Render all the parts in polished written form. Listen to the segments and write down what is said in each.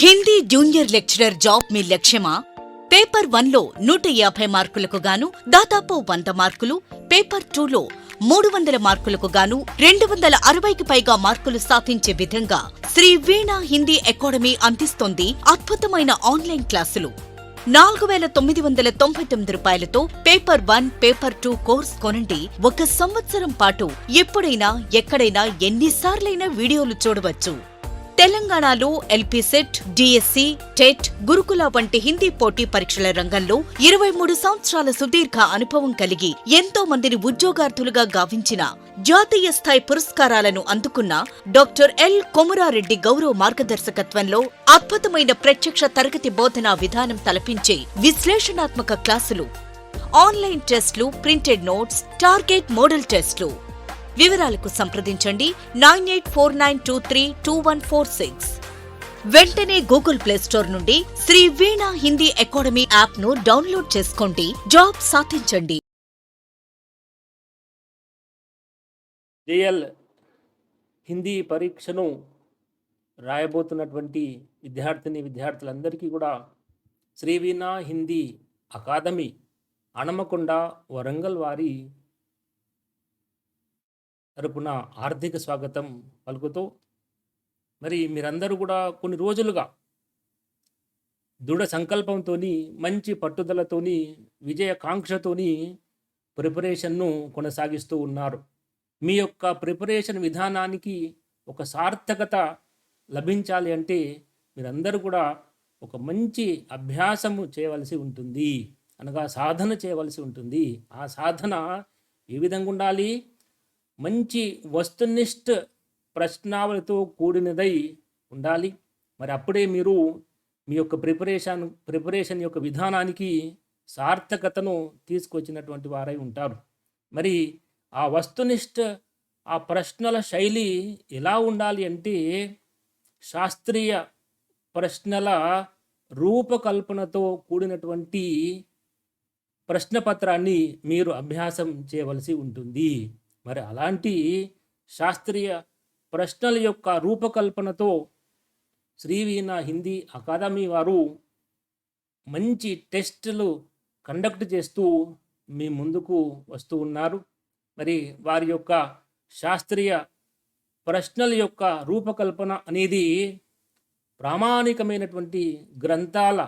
Hindi junior lecturer job మీ లక్ష్యమా? Paper 1లో 150 మార్కులకు గాను దాదాపు 100 మార్కులు, పేపర్ 2లో 300 మార్కులకు గాను 260కి పైగా మార్కులు సాధించే విధంగా శ్రీ వీణా హిందీ అకాడమీ అందిస్తోంది అద్భుతమైన ఆన్లైన్ క్లాసులు. 4,999 రూపాయలతో పేపర్ 1, పేపర్ 2 కోర్స్ కొనండి. 1 సంవత్సరం పాటు ఎప్పుడైనా ఎక్కడైనా ఎన్నిసార్లైనా వీడియోలు చూడవచ్చు. తెలంగాణలో ఎల్పీ సెట్, డిఎస్సి, టెట్, గురుకుల వంటి హిందీ పోటీ పరీక్షల రంగంలో 23 సంవత్సరాల సుదీర్ఘ అనుభవం కలిగి ఎంతో మందిని ఉద్యోగార్థులుగా గావించిన, జాతీయ స్థాయి పురస్కారాలను అందుకున్న డాక్టర్ ఎల్ కొమురారెడ్డి గౌరవ మార్గదర్శకత్వంలో అద్భుతమైన ప్రత్యక్ష తరగతి బోధనా విధానం తలపించే విశ్లేషణాత్మక క్లాసులు, ఆన్లైన్ టెస్టులు, ప్రింటెడ్ నోట్స్, టార్గెట్ మోడల్ టెస్టులు. వివరాలకు సంప్రదించండి 9849232146. వెంటనే గూగుల్ ప్లేస్టోర్ నుండి శ్రీ వీణా హిందీ అకాడమీ యాప్ను డౌన్లోడ్ చేసుకోండి. జాబ్ సాధించండి. జేఎల్ హిందీ పరీక్షను రాయబోతున్నటువంటి విద్యార్థులందరికీ కూడా శ్రీ వీణా హిందీ అకాదమీ హనుమకొండ వరంగల్ వారి తరపున ఆర్థిక స్వాగతం పలుకుతూ, మరి మీరందరూ కూడా కొన్ని రోజులుగా దృఢ సంకల్పంతో, మంచి పట్టుదలతోని, విజయకాంక్షతోని ప్రిపరేషన్ను కొనసాగిస్తూ ఉన్నారు. మీ యొక్క ప్రిపరేషన్ విధానానికి ఒక సార్థకత లభించాలి అంటే మీరందరూ కూడా ఒక మంచి అభ్యాసము చేయవలసి ఉంటుంది, అనగా సాధన చేయవలసి ఉంటుంది. ఆ సాధన ఏ విధంగా ఉండాలి? మంచి వస్తునిష్ఠ ప్రశ్నావళితో కూడినదై ఉండాలి. మరి అప్పుడే మీరు మీ యొక్క ప్రిపరేషన్ యొక్క విధానానికి సార్థకతను తీసుకొచ్చినటువంటి వారై ఉంటారు. మరి ఆ వస్తునిష్ఠ ఆ ప్రశ్నల శైలి ఎలా ఉండాలి అంటే, శాస్త్రీయ ప్రశ్నల రూపకల్పనతో కూడినటువంటి ప్రశ్నపత్రాన్ని మీరు అభ్యాసం చేయవలసి ఉంటుంది. మరి అలాంటి శాస్త్రీయ ప్రశ్నల యొక్క రూపకల్పనతో శ్రీ వీణా హిందీ అకాదమీ వారు మంచి టెస్టులు కండక్ట్ చేస్తూ మీ ముందుకు వస్తూ ఉన్నారు. మరి వారి యొక్క శాస్త్రీయ ప్రశ్నల యొక్క రూపకల్పన అనేది ప్రామాణికమైనటువంటి గ్రంథాల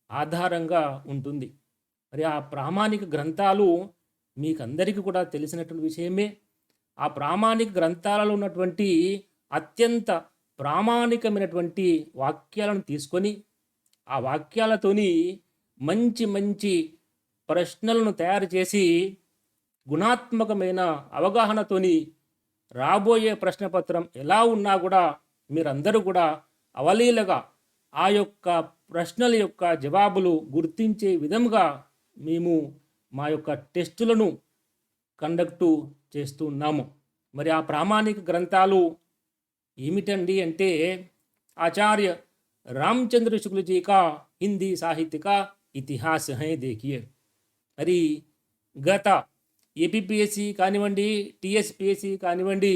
ఆధారంగా ఉంటుంది. మరి ఆ ప్రామాణిక గ్రంథాలు మీకు అందరికీ కూడా తెలిసినటువంటి విషయమే. ఆ ప్రామాణిక గ్రంథాలలో ఉన్నటువంటి అత్యంత ప్రామాణికమైనటువంటి వాక్యాలను తీసుకొని, ఆ వాక్యాలతోని మంచి మంచి ప్రశ్నలను తయారు చేసి, గుణాత్మకమైన అవగాహనతోని రాబోయే ప్రశ్నపత్రం ఎలా ఉన్నా కూడా మీరందరూ కూడా అవలీలగా ఆ యొక్క ప్రశ్నల యొక్క జవాబులు గుర్తించే విధంగా మేము మా యొక్క టెస్టులను కండక్టు చేస్తూ ఉన్నాము. మరి ఆ ప్రామాణిక గ్రంథాలు ఏమిటండి అంటే, ఆచార్య రామచంద్ర శుక్ల జీ కా హిందీ సాహిత్య కా ఇతిహాస్ హై దేఖియే. మరి గత ఏపీపీఎస్సి కానివ్వండి, టీఎస్పీఎస్సి కానివ్వండి,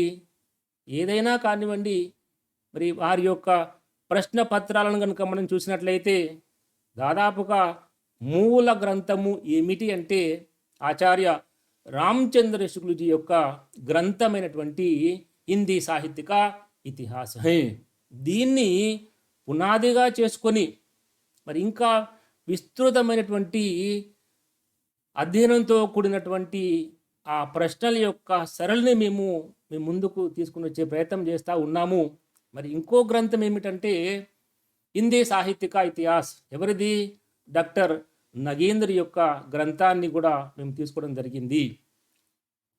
ఏదైనా కానివ్వండి, మరి వారి యొక్క ప్రశ్న పత్రాలను కనుక మనం చూసినట్లయితే దాదాపుగా మూల గ్రంథము ఏమిటి అంటే ఆచార్య రామచంద్ర శుక్లజీ యొక్క గ్రంథమైనటువంటి హిందీ సాహిత్యక ఇతిహాస. దీన్ని పునాదిగా చేసుకొని మరి ఇంకా విస్తృతమైనటువంటి అధ్యయనంతో కూడినటువంటి ఆ ప్రశ్నల యొక్క సరళిని మేము ముందుకు తీసుకుని వచ్చే ప్రయత్నం చేస్తూ ఉన్నాము. మరి ఇంకో గ్రంథం ఏమిటంటే హిందీ సాహిత్యక ఇతిహాస్. ఎవరిది? డాక్టర్ నగేంద్ర యొక్క గ్రంథాన్ని కూడా మేము తీసుకోవడం జరిగింది.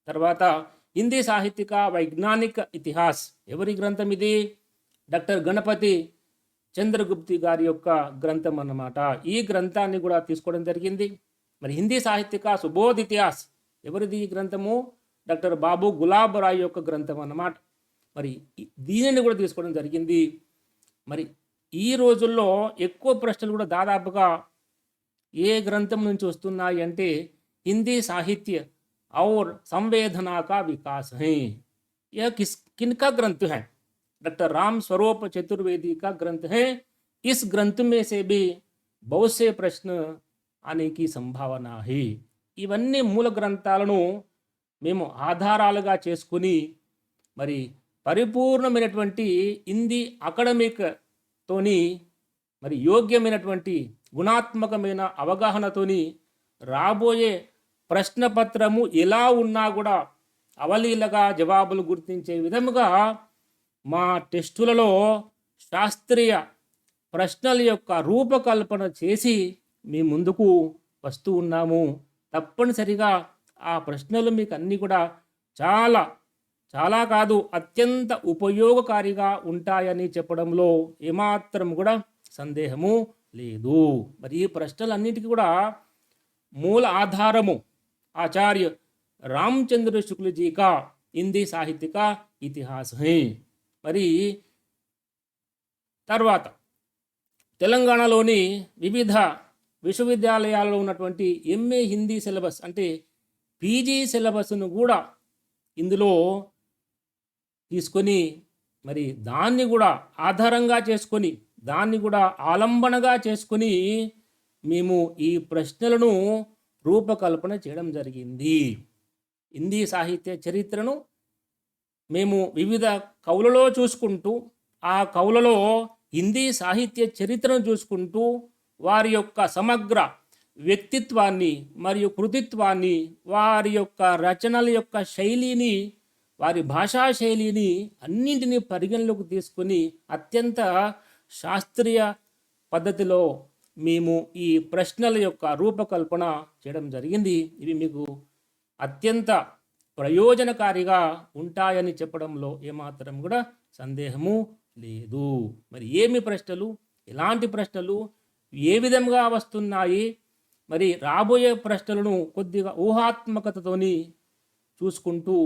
తర్వాత హిందీ సాహిత్యక వైజ్ఞానిక ఇతిహాస్. ఎవరి గ్రంథం ఇది? డాక్టర్ గణపతి చంద్రగుప్తి గారి యొక్క గ్రంథం అన్నమాట. ఈ గ్రంథాన్ని కూడా తీసుకోవడం జరిగింది. మరి హిందీ సాహిత్యక సుబోధ్ ఇతిహాస్. ఎవరిది ఈ గ్రంథము? డాక్టర్ బాబు గులాబ్ రాయ్ యొక్క గ్రంథం అన్నమాట. మరి దీనిని కూడా తీసుకోవడం జరిగింది. మరి ఈ రోజుల్లో ఎక్కువ ప్రశ్నలు కూడా దాదాపుగా ఏ గ్రంథం నుంచి వస్తున్నాయి అంటే హిందీ సాహిత్య और संवेदना का विकास है. यह किनका ग्रंथ है? डॉक्टर राम स्वरूप चतुर्वेदी का ग्रंथ है इस ग्रंथ में से भी बहुत से ప్రశ్న అనేకి సంభావన है ఇవన్నీ మూల గ్రంథాలను మేము ఆధారాలుగా చేసుకుని మరి పరిపూర్ణమైనటువంటి హిందీ అకాడమిక్ తోని మరి యోగ్యమైనటువంటి గుణాత్మకమైన అవగాహనతోని రాబోయే ప్రశ్నపత్రము ఎలా ఉన్నా కూడా అవలీలగా జవాబులు గుర్తించే విధముగా మా టెస్టులలో శాస్త్రీయ ప్రశ్నల యొక్క రూపకల్పన చేసి మీ ముందుకు వస్తూ ఉన్నాము. తప్పనిసరిగా ఆ ప్రశ్నలు మీకు అన్నీ కూడా చాలా చాలా కాదు అత్యంత ఉపయోగకారిగా ఉంటాయని చెప్పడంలో ఏమాత్రం కూడా సందేహము లేదు. మరి ఈ ప్రశ్నలన్నిటికీ కూడా మూల ఆధారము ఆచార్య రామచంద్ర శుక్ల జీ కా హిందీ సాహిత్య కా ఇతిహాస్ హై. మరి తర్వాత తెలంగాణలోని వివిధ విశ్వవిద్యాలయాల్లో ఉన్నటువంటి ఎంఏ హిందీ సిలబస్ అంటే పీజీ సిలబస్ను కూడా ఇందులో తీసుకొని మరి దాన్ని కూడా ఆధారంగా చేసుకొని దాన్ని కూడా ఆలంబనగా చేసుకొని మేము ఈ ప్రశ్నలను రూపకల్పన చేయడం జరిగింది. హిందీ సాహిత్య చరిత్రను మేము వివిధ కవులలో చూసుకుంటూ ఆ కవులలో హిందీ సాహిత్య చరిత్రను చూసుకుంటూ వారి యొక్క సమగ్ర వ్యక్తిత్వాన్ని మరియు కృతిత్వాన్ని వారి యొక్క రచనల యొక్క శైలిని వారి భాషా శైలిని అన్నింటినీ పరిగణలోకి తీసుకొని అత్యంత శాస్త్రీయ పద్ధతిలో మేము ఈ ప్రశ్నల యొక్క రూపకల్పన చేయడం జరిగింది. ఇవి మీకు అత్యంత ప్రయోజనకారిగా ఉంటాయని చెప్పడంలో ఏమాత్రం కూడా సందేహము లేదు. మరి ఏమి ప్రశ్నలు, ఎలాంటి ప్రశ్నలు, ఏ విధంగా వస్తున్నాయి, మరి రాబోయే ప్రశ్నలను కొద్దిగా ఊహాత్మకతతోని చూసుకుంటూ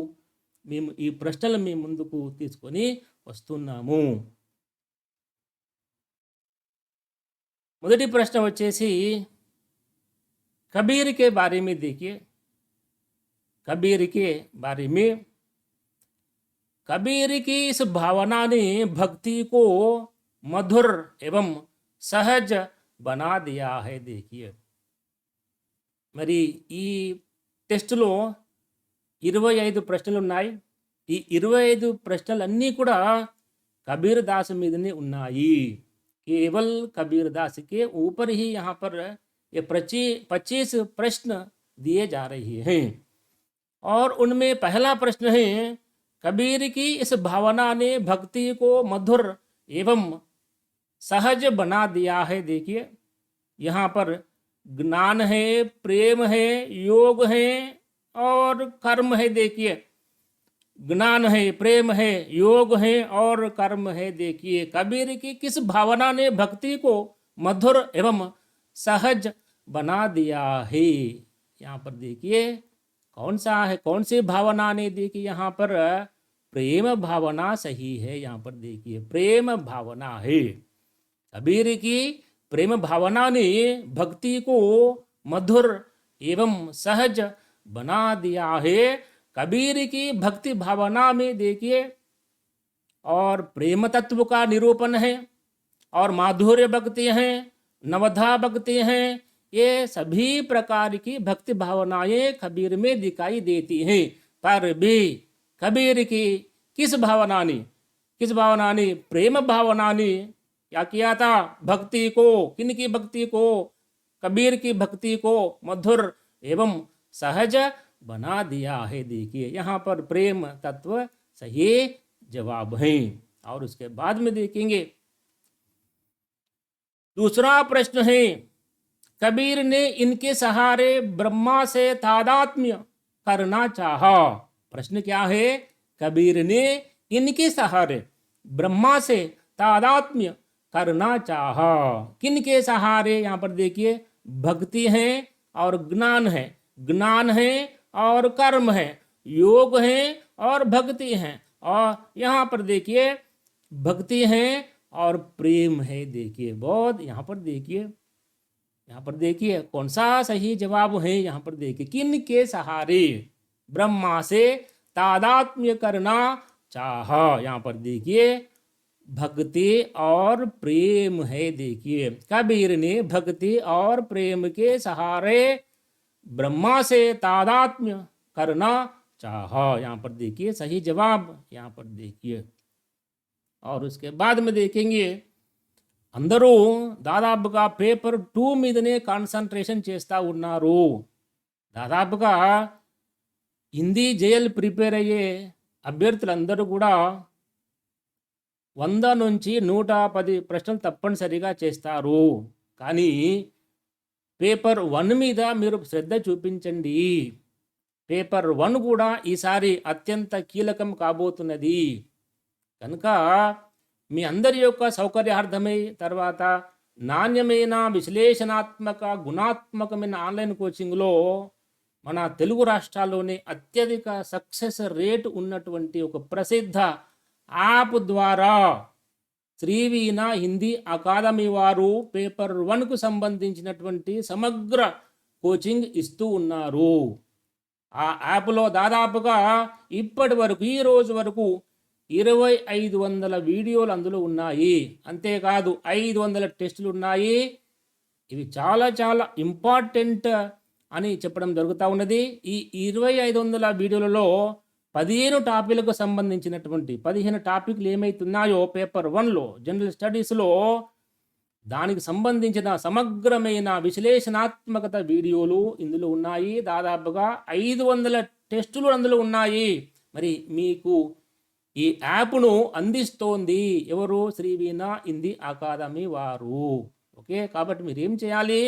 మేము ఈ ప్రశ్నలు మీ ముందుకు తీసుకొని వస్తున్నాము. మొదటి ప్రశ్న వచ్చేసి कबीर के बारे में देखिए. कबीर के बारे में कबीर की इस भावना ने भक्ति को मधुर एवं सहज बना दिया है. देखिए మరి ఈ టెస్టులో 25 ప్రశ్నలు ఉన్నాయి. ఈ 25 ప్రశ్నలన్నీ కూడా कबीर दास మీదనే ఉన్నాయి. केवल कबीर दास के ऊपर ही यहाँ पर ये 25 प्रश्न दिए जा रहे हैं. और उनमें पहला प्रश्न है कबीर की इस भावना ने भक्ति को मधुर एवं सहज बना दिया है. देखिए यहाँ पर ज्ञान है, प्रेम है, योग है और कर्म है. देखिए ज्ञान है, प्रेम है, योग है और कर्म है. देखिए कबीर की किस भावना ने भक्ति को मधुर एवं सहज बना दिया है. यहाँ पर देखिए कौन सा है, कौन सी भावना ने, देखिए यहाँ पर प्रेम भावना सही है. यहाँ पर देखिए प्रेम भावना है. कबीर की प्रेम भावना ने भक्ति को मधुर एवं सहज बना दिया है. कबीर की भक्ति भावना में देखिए और प्रेम तत्व का निरूपण है और माधुर्य भक्ति हैं, नवधा भक्ति हैं. ये सभी प्रकार की भक्ति भावनाएं कबीर में दिखाई देती हैं. पर भी कबीर की किस भावना ने प्रेम भावना ने क्या किया था, भक्ति को, किनकी भक्ति को, कबीर की भक्ति को मधुर एवं सहज बना दिया है. देखिए यहाँ पर प्रेम तत्व सही जवाब है. और उसके बाद में देखेंगे दूसरा प्रश्न है कबीर ने इनके सहारे ब्रह्मा से तादात्म्य करना चाहा. प्रश्न क्या है, कबीर ने इनके सहारे ब्रह्मा से तादात्म्य करना चाहा. किन के सहारे, यहाँ पर देखिए भक्ति है और ज्ञान है, ज्ञान है और कर्म है, योग है और भक्ति है. और यहाँ पर देखिए भक्ति है और प्रेम है. देखिए बहुत यहाँ पर देखिए कौन सा सही जवाब है. यहाँ पर देखिए किन के सहारे ब्रह्मा से तादात्म्य करना चाहा. यहाँ पर देखिए भक्ति और प्रेम है। देखिए, कबीर ने भक्ति और प्रेम के सहारे ब्रह्मा से तादात्म्य करना चाहा। यहाँ पर देखिए सही जवाब, यहाँ पर देखिए। और उसके बाद में देखेंगे, అందరూ దాదాపుగా పేపర్ 2 మీదనే కాన్సన్ట్రేషన్ చేస్తూ ఉన్నారు. దాదాపుగా హిందీ జేఎల్ ప్రిపేర్ అయ్యే అభ్యర్థులందరూ కూడా 100 నుంచి 110 ప్రశ్నలు తప్పనిసరిగా చేస్తారు. కానీ పేపర్ 1 మీద మీరు శ్రద్ధ చూపించండి. పేపర్ 1 కూడా ఈసారి అత్యంత కీలకం కాబోతున్నది. కనుక మీ అందరి యొక్క సౌకర్యార్థమై తర్వాత నాణ్యమైన విశ్లేషణాత్మక గుణాత్మకమైన ఆన్లైన్ కోచింగ్లో మన తెలుగు రాష్ట్రాల్లోనే అత్యధిక సక్సెస్ రేట్ ఉన్నటువంటి ఒక ప్రసిద్ధ యాప్ ద్వారా శ్రీవీణ హిందీ అకాదమీ వారు పేపర్ 1కు సంబంధించినటువంటి సమగ్ర కోచింగ్ ఇస్తూ ఉన్నారు. ఆ యాప్లో దాదాపుగా ఇప్పటి వరకు ఈ రోజు వరకు 2500 వీడియోలు అందులో ఉన్నాయి. అంతేకాదు 500 టెస్టులు ఉన్నాయి. ఇవి చాలా చాలా ఇంపార్టెంట్ అని చెప్పడం జరుగుతూ ఉన్నది. ఈ 2500 వీడియోలలో 15 టాపిక్లకు సంబంధించినటువంటి 15 టాపిక్లు ఏమైతున్నాయో పేపర్ 1లో జనరల్ స్టడీస్లో దానికి సంబంధించిన సమగ్రమైన విశ్లేషణాత్మకత వీడియోలు ఇందులో ఉన్నాయి. దాదాపుగా 500 టెస్టులు అందులో ఉన్నాయి. మరి మీకు ఈ యాప్ను అందిస్తోంది ఎవరు? శ్రీవీణ హిందీ అకాదమీ వారు. ఓకే, కాబట్టి మీరు ఏం చేయాలి?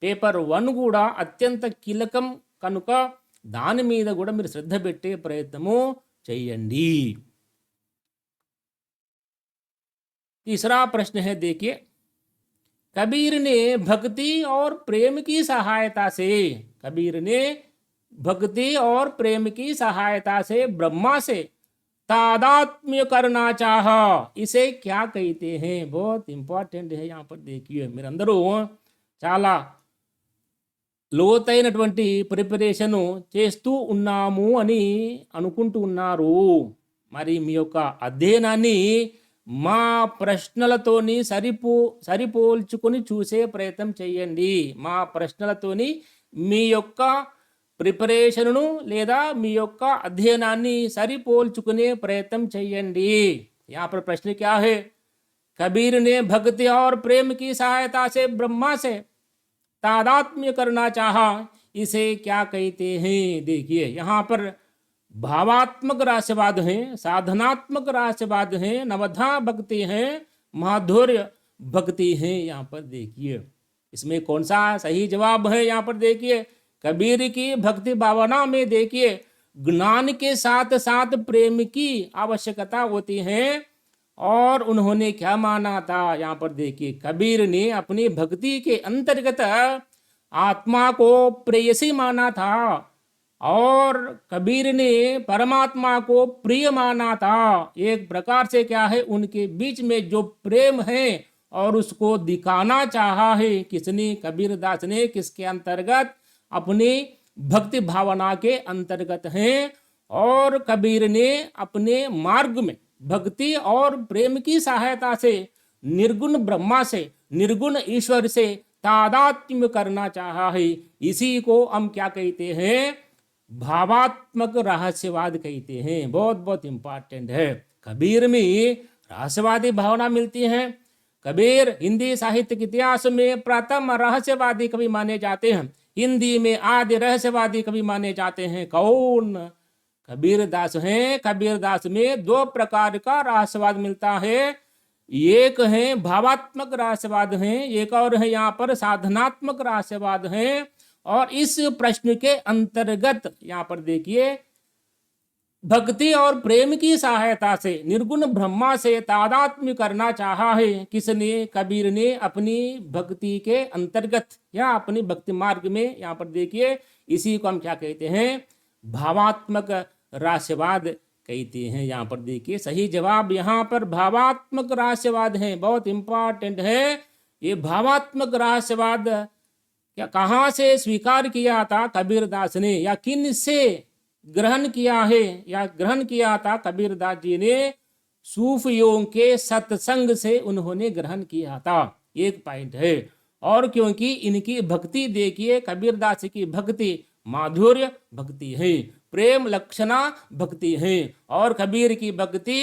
పేపర్ 1 కూడా అత్యంత కీలకం కనుక దాని మీద కూడా మీరు శ్రద్ధ పెట్టే ప్రయత్నము చేయండి. तीसरा प्रश्न है, देखिए, कबीर ने भक्ति और प्रेम की सहायता से, कबीर ने भक्ति और प्रेम की सहायता से ब्रह्मा से तादात्म्य करना चाहा, इसे क्या कहते हैं? बहुत इंपॉर्टेंट है. यहाँ पर देखिए, మీరు అందరూ చాలా లోతైనటువంటి ప్రిపరేషన్ చేస్తూ ఉన్నాము అని అనుకుంటూ ఉన్నారు. మరి మీ యొక్క అధ్యయనాన్ని మా ప్రశ్నలతోని సరిపోల్చుకొని చూసే ప్రయత్నం చేయండి. మా ప్రశ్నలతోని మీ యొక్క ప్రిపరేషన్ను లేదా మీ యొక్క అధ్యయనాన్ని సరిపోల్చుకునే ప్రయత్నం చేయండి. यहाँ पर प्रश्न क्या है? कबीर ने भक्ति और प्रेम की सहायता से ब्रह्मा से तादात्म्य करना चाहा, इसे क्या कहते हैं? देखिए, यहाँ पर भावात्मक रहस्यवाद है, साधनात्मक रहस्यवाद है, नवधा भक्ति है, माधुर्य भक्ति है. यहाँ पर देखिए इसमें कौन सा सही जवाब है? यहाँ पर देखिए, कबीर की भक्ति भावना में देखिए ज्ञान के साथ साथ प्रेम की आवश्यकता होती है. और उन्होंने क्या माना था? यहाँ पर देखिए, कबीर ने अपनी भक्ति के अंतर्गत आत्मा को प्रेयसी माना था और कबीर ने परमात्मा को प्रिय माना था. एक प्रकार से क्या है, उनके बीच में जो प्रेम है और उसको दिखाना चाहा है. किसने? कबीर दास ने. किसके अंतर्गत? अपनी भक्ति भावना के अंतर्गत हैं. और कबीर ने अपने मार्ग में भक्ति और प्रेम की सहायता से निर्गुण ब्रह्मा से, निर्गुण ईश्वर से तादात्म्य करना चाहा है. इसी को हम क्या कहते हैं? भावात्मक रहस्यवाद कहते हैं. बहुत बहुत इंपॉर्टेंट है. कबीर में रहस्यवादी भावना मिलती है. कबीर हिंदी साहित्य के इतिहास में प्रथम रहस्यवादी कवि माने जाते हैं. हिंदी में आदि रहस्यवादी कवि माने जाते हैं. कौन? कबीर दास हैं. कबीर दास में 2 प्रकार का रहस्यवाद मिलता है. एक है भावात्मक रहस्यवाद है, एक और है यहाँ पर साधनात्मक रहस्यवाद है. और इस प्रश्न के अंतर्गत यहाँ पर देखिए, भक्ति और प्रेम की सहायता से निर्गुण ब्रह्मा से तादात्म्य करना चाहा है. किसने? कबीर ने अपनी भक्ति के अंतर्गत या अपनी भक्ति मार्ग में. यहाँ पर देखिए, इसी को हम क्या कहते हैं? भावात्मक रहस्यवाद कहते हैं. यहाँ पर देखिए सही जवाब यहाँ पर भावात्मक रहस्यवाद है. बहुत इंपॉर्टेंट है. ये भावात्मक रहस्यवाद क्या कहाँ से स्वीकार किया था कबीर दास ने, या किन से ग्रहण किया है, या ग्रहण किया था कबीर दास जी ने? सूफियों के सत्संग से उन्होंने ग्रहण किया था, एक पॉइंट है। और क्योंकि इनकी भक्ति देखिए, कबीरदास की भक्ति माधुर्य भक्ति है, प्रेम लक्षणा भक्ति है, और कबीर की भक्ति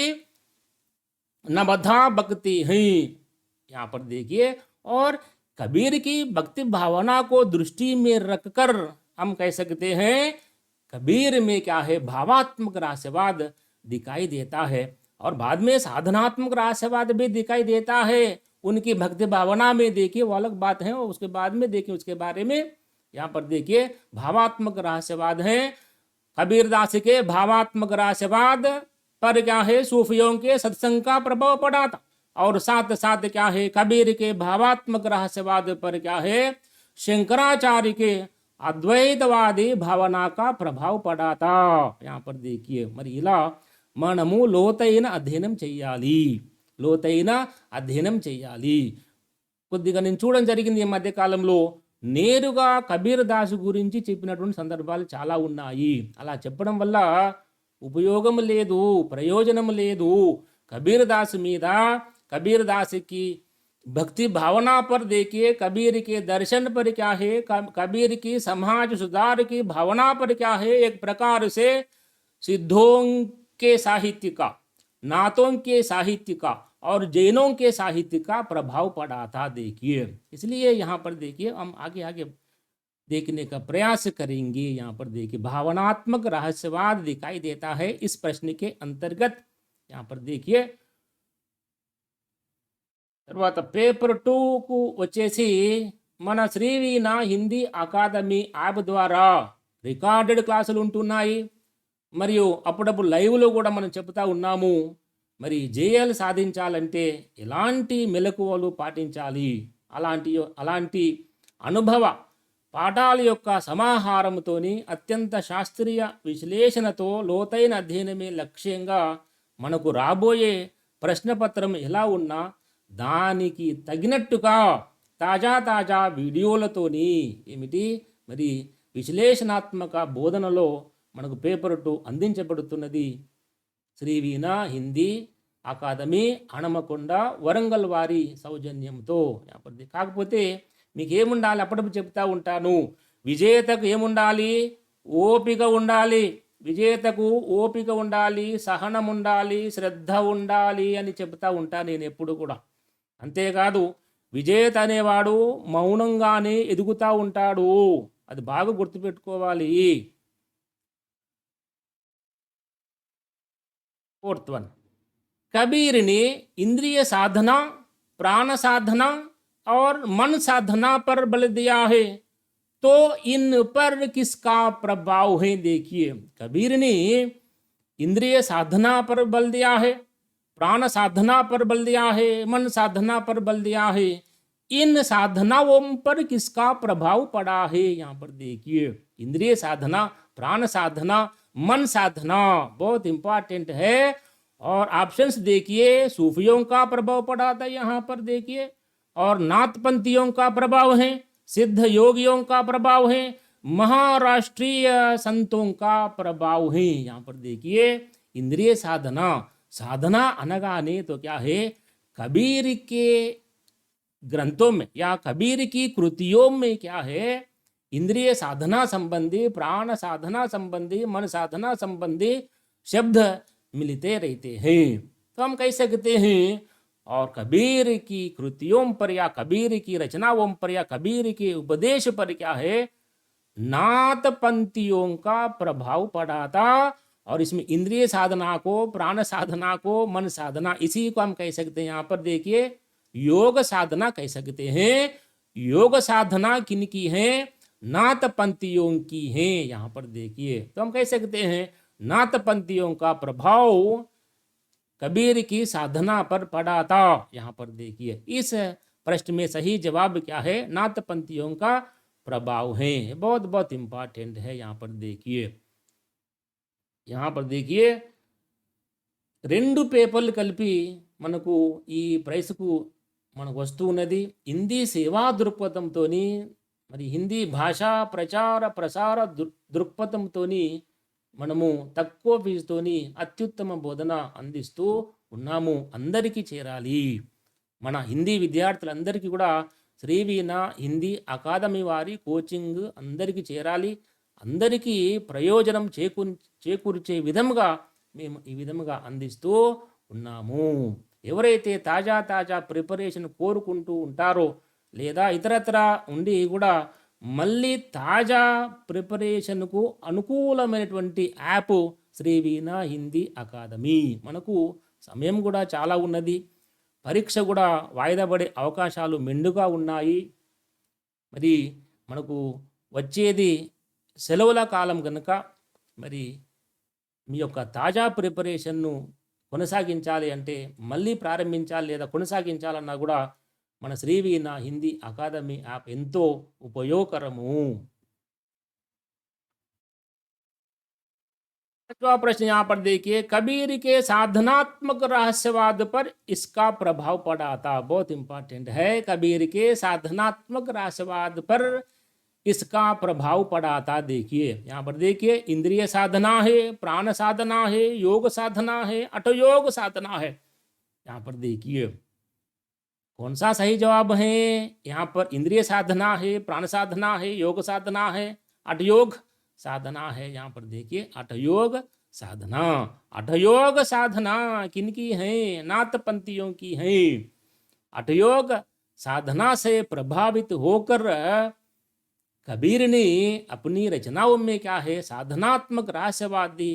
नवधा भक्ति है। यहाँ पर देखिए, और कबीर की भक्ति भावना को दृष्टि में रखकर हम कह सकते हैं कबीर में क्या है, भावात्मक रहस्यवाद दिखाई देता है, और बाद में साधनात्मक रहस्यवाद भी दिखाई देता है। उनकी भक्ति भावना में देखिए वो अलग बात है, और उसके बाद में देखिए उसके बारे में। यहाँ पर देखिए भावात्मक रहस्यवाद है, कबीरदास के भावात्मक रहस्यवाद पर क्या है, सूफियों के सत्संग का प्रभाव पड़ा था, और साथ साथ क्या है, कबीर के भावात्मक रहस्यवाद पर क्या है, शंकराचार्य के అద్వైతవాది భావన का प्रभाव पड़ा था। यहाँ पर देखिए మరి ఇలా మనము లోతైన అధ్యయనం చేయాలి, లోతైన అధ్యయనం చేయాలి। కొద్దిగా నేను చూడడం జరిగింది ఈ మధ్య కాలంలో, నేరుగా కబీర్ దాసు గురించి చెప్పినటువంటి సందర్భాలు చాలా ఉన్నాయి। అలా చెప్పడం వల్ల ఉపయోగం లేదు, ప్రయోజనం లేదు। కబీర్ దాసు మీద, కబీర్ దాసుకి भक्ति भावना पर देखिए, कबीर के दर्शन पर क्या है, कबीर की समाज सुधार की भावना पर क्या है, एक प्रकार से सिद्धों के साहित्य का, नाथों के साहित्य का और जैनों के साहित्य का प्रभाव पड़ा था। देखिए इसलिए यहाँ पर देखिए हम आगे आगे देखने का प्रयास करेंगे। यहाँ पर देखिए भावनात्मक रहस्यवाद दिखाई देता है इस प्रश्न के अंतर्गत। यहाँ पर देखिए తర్వాత పేపర్ 2కు వచ్చేసి మన శ్రీవీణ హిందీ అకాదమీ యాప్ ద్వారా రికార్డెడ్ క్లాసులు ఉంటున్నాయి, మరియు అప్పుడప్పుడు లైవ్లో కూడా మనం చెప్తా ఉన్నాము। మరి జేఎల్ సాధించాలంటే ఎలాంటి మెలకువలు పాటించాలి, అలాంటి అనుభవ పాఠాల యొక్క సమాహారంతోని అత్యంత శాస్త్రీయ విశ్లేషణతో లోతైన అధ్యయనమే లక్ష్యంగా మనకు రాబోయే ప్రశ్నపత్రం ఎలా ఉన్నా దానికి తగినట్టుగా తాజా వీడియోలతోని ఏమిటి మరి విశ్లేషణాత్మక బోధనలో మనకు పేపర్ 2 అందించబడుతున్నది శ్రీవీణ హిందీ అకాదమీ హనుమకొండ వరంగల్ వారి సౌజన్యంతో। కాకపోతే మీకు ఏముండాలి, అప్పుడప్పుడు చెప్తా ఉంటాను, విజేతకు ఏముండాలి, ఓపిక ఉండాలి, విజేతకు ఓపిక ఉండాలి, సహనం ఉండాలి, శ్రద్ధ ఉండాలి అని చెప్తా ఉంటాను నేను ఎప్పుడు కూడా। అంతేకాదు విజేత అనేవాడు మౌనంగానే ఎదుగుతూ ఉంటాడు, అది బాగా గుర్తుపెట్టుకోవాలి। 4th वन, कबीर ने इंद्रिय साधना, प्राण साधना और मन साधना पर बल दिया है, तो इन पर किसका प्रभाव है। देखिए कबीर ने इंद्रिय साधना पर बल दिया है, प्राण साधना पर बल दिया है, मन साधना पर बल दिया है, इन साधनाओं पर किसका प्रभाव पड़ा है। यहाँ पर देखिए इंद्रिय साधना, प्राण साधना, मन साधना बहुत इंपॉर्टेंट है। और ऑप्शंस देखिए, सूफियों का प्रभाव पड़ा था यहाँ पर देखिए, और नाथपंथियों का प्रभाव है, सिद्ध योगियों का प्रभाव है, महाराष्ट्रीय संतों का प्रभाव है। यहाँ पर देखिए इंद्रिय साधना, साधना अनगाने तो क्या है, कबीर के ग्रंथों में या कबीर की कृतियों में क्या है, इंद्रिय साधना संबंधी, प्राण साधना संबंधी, मन साधना संबंधी शब्द मिलते रहते हैं। तो हम कह सकते हैं, और कबीर की कृतियों पर या कबीर की रचनाओं पर या कबीर के उपदेश पर क्या है, नाथपंथियों का प्रभाव पड़ा था। और इसमें इंद्रिय साधना को, प्राण साधना को, मन साधना, इसी को हम कह सकते हैं यहाँ पर देखिए योग साधना कह सकते हैं। योग साधना किनकी है, नाथपंथियों की है। यहाँ पर देखिए तो हम कह सकते हैं नाथपंथियों का प्रभाव कबीर की साधना पर पड़ा था। यहाँ पर देखिए इस प्रश्न में सही जवाब क्या है, नाथपंथियों का प्रभाव है। बहुत बहुत इंपॉर्टेंट है। यहाँ पर देखिए, यहाँ पर देखिए 2 పేపర్లు కలిపి మనకు ఈ ప్రైస్కు మనకు వస్తున్నది। హిందీ సేవా దృక్పథంతోని, మరి హిందీ భాషా ప్రచార ప్రసార దృక్పథంతోని మనము తక్కువ ఫీజుతోని అత్యుత్తమ బోధన అందిస్తూ ఉన్నాము, అందరికీ చేరాలి. మన హిందీ విద్యార్థులందరికీ కూడా శ్రీవీణ హిందీ అకాదమీ వారి కోచింగ్ అందరికీ చేరాలి. అందరికీ ప్రయోజనం చేకూర్చే విధంగా మేము ఈ విధముగా అందిస్తూ ఉన్నాము. ఎవరైతే తాజా ప్రిపరేషన్ కోరుకుంటూ ఉంటారో లేదా ఇతరత్ర ఉండి కూడా మళ్ళీ తాజా ప్రిపరేషన్కు అనుకూలమైనటువంటి యాప్ శ్రీవీణ హిందీ అకాదమీ. మనకు సమయం కూడా చాలా ఉన్నది, పరీక్ష కూడా వాయిదా పడే అవకాశాలు మెండుగా ఉన్నాయి. మరి మనకు వచ్చేది సెలవుల కాలం కనుక మరి మీ యొక్క తాజా ప్రిపరేషన్ను కొనసాగించాలి అంటే, మళ్ళీ ప్రారంభించాలి లేదా కొనసాగించాలన్నా కూడా మన శ్రీవీణ హిందీ అకాదమీ యాప్ ఎంతో ఉపయోగకరము. पांचवा प्रश्न यहाँ पर देखिए, कबीर के साधनात्मक रहस्यवाद पर इसका प्रभाव पड़ा था। बहुत इंपॉर्टेंट है, कबीर के साधनात्मक रहस्यवाद पर इसका प्रभाव पड़ा था। देखिए यहाँ पर देखिए, इंद्रिय साधना है, प्राण साधना है, योग साधना है, अटयोग साधना है। यहाँ पर देखिए कौन सा सही जवाब है। यहाँ पर इंद्रिय साधना है, प्राण साधना है, योग साधना है, अटयोग साधना है। यहाँ पर देखिए अटयोग साधना, अटयोग साधना किनकी है? नाथपंथियों की है। अटयोग साधना से प्रभावित होकर कबीर ने अपनी रचनाओं में क्या है, साधनात्मक रहस्यवादी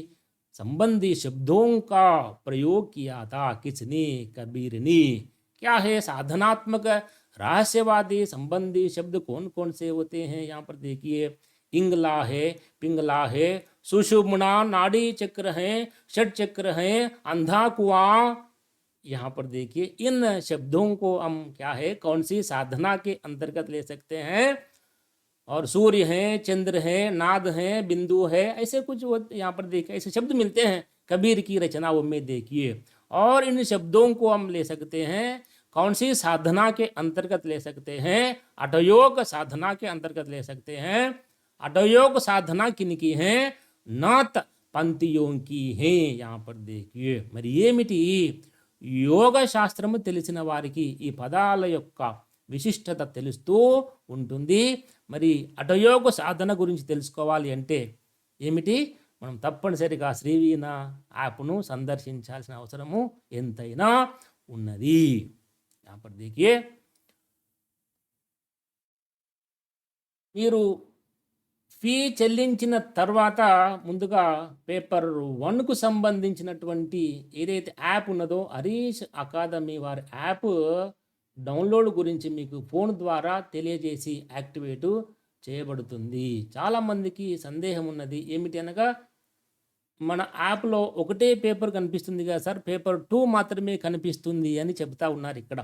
संबंधी शब्दों का प्रयोग किया था। किसने? कबीर ने। क्या है साधनात्मक रहस्यवादी संबंधी शब्द? कौन कौन से होते हैं? यहाँ पर देखिए, इंगला है, पिंगला है, सुषुम्ना नाड़ी चक्र है, षट चक्र है, अंधा कुआं। यहाँ पर देखिए इन शब्दों को हम क्या है, कौन सी साधना के अंतर्गत ले सकते हैं? और सूर्य है, चंद्र है, नाद है, बिंदु है, ऐसे कुछ यहाँ पर देखिए ऐसे शब्द मिलते हैं कबीर की रचनाओं में। देखिए, और इन शब्दों को हम ले सकते हैं कौन सी साधना के अंतर्गत ले सकते हैं? अटयोग साधना के अंतर्गत ले सकते हैं। अटयोग साधना किनकी है? नाथ पंथियों की है। यहाँ पर देखिए మరి ఏమిటి యోగ శాస్త్రము తెలిసిన వారికి ఈ పదాల యొక్క విశిష్టత తెలుస్తూ ఉంటుంది. మరి అటయోగ సాధన గురించి తెలుసుకోవాలి అంటే ఏమిటి? మనం తప్పనిసరిగా శ్రీవీణ యాప్ను సందర్శించాల్సిన అవసరము ఎంతైనా ఉన్నది. यहाँ पर देखिए, మీరు ఫీ చెల్లించిన తర్వాత ముందుగా పేపర్ 1కు సంబంధించినటువంటి ఏదైతే యాప్ ఉన్నదో హరీష్ అకాదమీ వారి యాప్ డౌన్లోడ్ గురించి మీకు ఫోన్ ద్వారా తెలియజేసి యాక్టివేటు చేయబడుతుంది. చాలామందికి సందేహం ఉన్నది, ఏమిటి అనగా మన యాప్లో ఒకటే పేపర్ కనిపిస్తుంది కదా సార్, పేపర్ 2 మాత్రమే కనిపిస్తుంది అని చెప్తా ఉన్నారు. ఇక్కడ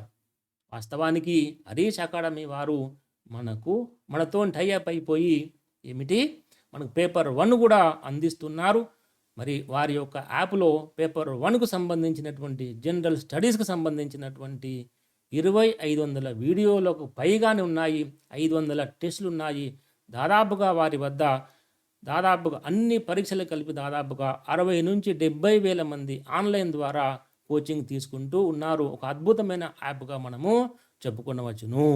వాస్తవానికి హరీష్ అకాడమీ వారు మనతో టైఅప్ అయిపోయి ఏమిటి మనకు పేపర్ 1 కూడా అందిస్తున్నారు. మరి వారి యొక్క యాప్లో పేపర్ 1కు సంబంధించినటువంటి జనరల్ స్టడీస్కి సంబంధించినటువంటి 2500 వీడియోలకు పైగానే ఉన్నాయి, 500 టెస్టులు ఉన్నాయి. దాదాపుగా వారి వద్ద దాదాపుగా అన్ని పరీక్షలు కలిపి దాదాపుగా 60 నుంచి 70 వేల మంది ఆన్లైన్ ద్వారా కోచింగ్ తీసుకుంటూ ఉన్నారు. ఒక అద్భుతమైన యాప్గా మనము చెప్పుకొనవచ్చును.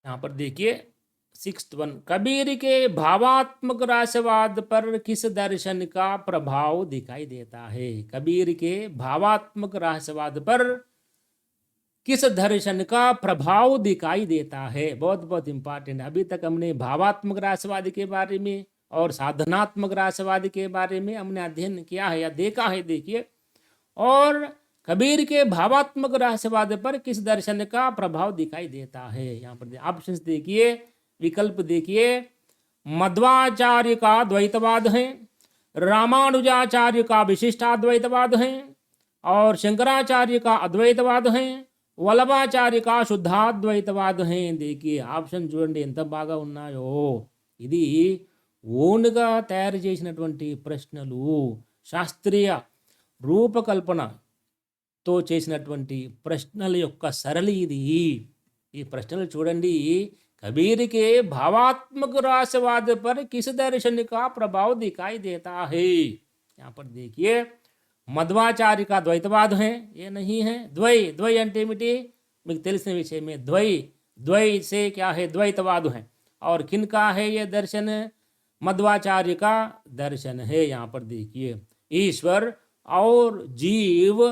यहाँ पर देखिए 6th वन, कबीर के भावात्मक रहस्यवाद पर किस दर्शन का प्रभाव दिखाई देता है? कबीर के भावात्मक रहस्यवाद पर किस दर्शन का प्रभाव दिखाई देता है? बहुत बहुत इंपॉर्टेंट। अभी तक हमने भावात्मक रहस्यवाद के बारे में और साधनात्मक रहस्यवाद के बारे में हमने अध्ययन किया है या देखा है। देखिए, और कबीर के भावात्मक रहस्यवाद पर किस दर्शन का प्रभाव दिखाई देता है? यहाँ पर ऑप्शंस देखिए, विकल्प देखिए, मध्वाचार्य का द्वैतवाद है, रामानुजाचार्य का विशिष्टाद्वैतवाद है, और शंकराचार्य का अद्वैतवाद है, వల్లభాచార్య కా శుద్ధాద్వైతవాద హే. देखिए ఆప్షన్ చూడండి ఎంత బాగా ఉన్నాయో. ఇది ఓన్గా తయారు చేసినటువంటి ప్రశ్నలు, శాస్త్రీయ రూపకల్పనతో చేసినటువంటి ప్రశ్నల యొక్క సరళి ఇది. ఈ ప్రశ్నలు చూడండి. कबीर के भावात्मक रहस्यवाद पर किस दर्शन का प्रभाव दिखाई देता है? यहाँ पर देखिए మధ్వాచారి का द्वैतवाद है, ये नहीं है। द्वै द्वै అంటే ఏమిటి మీకు తెలిసిన విషయమే। द्वै द्वै से क्या है, द्वैतवाद है। और किनका है ये दर्शन, मध्वाचार्य का दर्शन है। यहाँ पर देखिए ईश्वर और जीव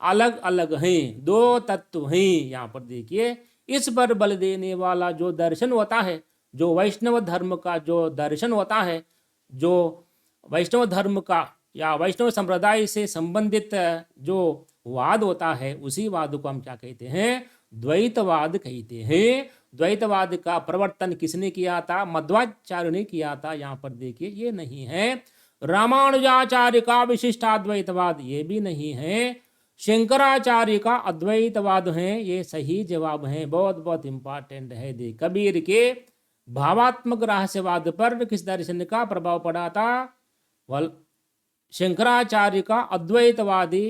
अलग अलग हैं, दो तत्व हैं। यहाँ पर देखिए इस पर बल देने वाला जो दर्शन होता है, जो वैष्णव धर्म का जो दर्शन होता है, जो वैष्णव धर्म का या वैष्णव संप्रदाय से संबंधित जो वाद होता है, उसी वाद को हम क्या कहते हैं, द्वैतवाद कहते हैं। द्वैतवाद का प्रवर्तन किसने किया था, मध्वाचार्य ने किया था। यहाँ पर देखिए ये नहीं है। रामानुजाचार्य का विशिष्टाद्वैतवाद, ये भी नहीं है। शंकराचार्य का अद्वैतवाद है, ये सही जवाब है। बहुत बहुत इंपॉर्टेंट है। देख कबीर के भावात्मक रहस्यवाद पर किस दर्शन का प्रभाव पड़ा था, शंकराचार्य का अद्वैतवादी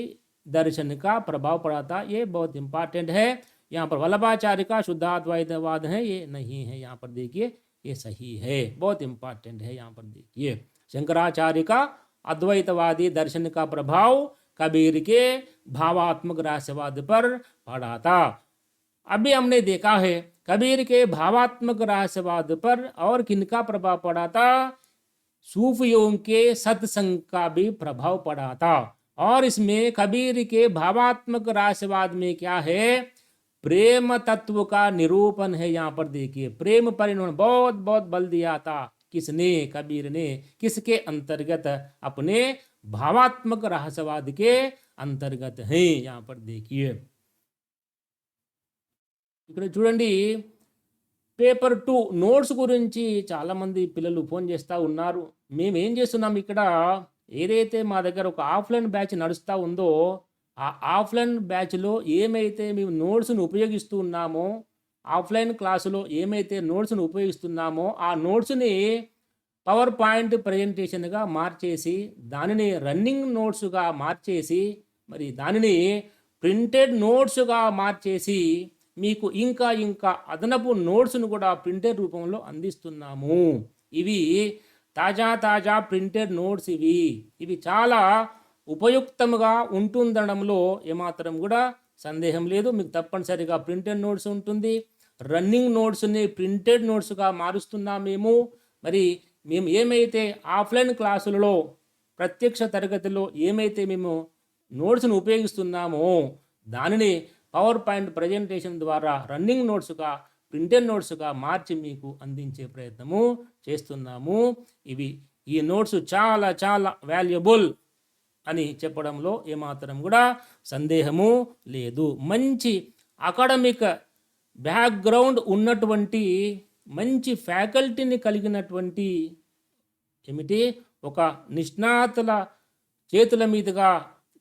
दर्शन का प्रभाव पड़ा था। ये बहुत इंपॉर्टेंट है। यहाँ पर वल्लभाचार्य का शुद्धाद्वैतवाद है, ये नहीं है। यहाँ पर देखिए ये सही है, बहुत इंपॉर्टेंट है। यहाँ पर देखिए शंकराचार्य का अद्वैतवादी दर्शन का प्रभाव कबीर के भावात्मक रहस्यवाद पर पड़ा था। अभी हमने देखा है कबीर के भावात्मक रहस्यवाद पर और किनका प्रभाव पड़ा था, सूफियों के सत्संग का भी प्रभाव पड़ा था। और इसमें कबीर के भावात्मक रहस्यवाद में क्या है, प्रेम तत्व का निरूपण है। यहाँ पर देखिए प्रेम पर इन्होंने बहुत बहुत बल दिया था। किसने, कबीर ने। किसके अंतर्गत, अपने भावात्मक रहस्यवाद के अंतर्गत है। यहाँ पर देखिए ఇక్కడ చూడండి పేపర్ 2 నోట్స్ గురించి చాలామంది పిల్లలు ఫోన్ చేస్తూ ఉన్నారు. మేము ఏం చేస్తున్నాం ఇక్కడ, ఏదైతే మా దగ్గర ఒక ఆఫ్లైన్ బ్యాచ్ నడుస్తూ ఉందో ఆ ఆఫ్లైన్ బ్యాచ్లో ఏమైతే మేము నోట్స్ను ఉపయోగిస్తూ ఉన్నామో, ఆఫ్లైన్ క్లాసులో ఏమైతే నోట్స్ను ఉపయోగిస్తున్నామో ఆ నోట్స్ని పవర్ పాయింట్ ప్రజెంటేషన్గా మార్చేసి, దానిని రన్నింగ్ నోట్స్గా మార్చేసి, మరి దానిని ప్రింటెడ్ నోట్స్గా మార్చేసి మీకు ఇంకా ఇంకా అదనపు నోట్స్ను కూడా ప్రింటెడ్ రూపంలో అందిస్తున్నాము. ఇవి తాజా ప్రింటెడ్ నోట్స్. ఇవి చాలా ఉపయుక్తంగా ఉంటుందనడంలో ఏమాత్రం కూడా సందేహం లేదు. మీకు తప్పనిసరిగా ప్రింటెడ్ నోట్స్ ఉంటుంది. రన్నింగ్ నోట్స్ని ప్రింటెడ్ నోట్స్గా మారుస్తున్నాం మేము. మరి మేము ఏమైతే ఆఫ్లైన్ క్లాసులలో ప్రత్యక్ష తరగతిలో ఏమైతే మేము నోట్స్ను ఉపయోగిస్తున్నామో దానిని పవర్ పాయింట్ ప్రజెంటేషన్ ద్వారా రన్నింగ్ నోట్స్గా, ప్రింటెడ్ నోట్స్గా మార్చి మీకు అందించే ప్రయత్నము చేస్తున్నాము. ఈ నోట్స్ చాలా చాలా వాల్యుబుల్ అని చెప్పడంలో ఏమాత్రం కూడా సందేహము లేదు. మంచి అకాడమిక్ బ్యాక్గ్రౌండ్ ఉన్నటువంటి, మంచి ఫ్యాకల్టీని కలిగినటువంటి ఏమిటి ఒక నిష్ణాతుల చేతుల మీదుగా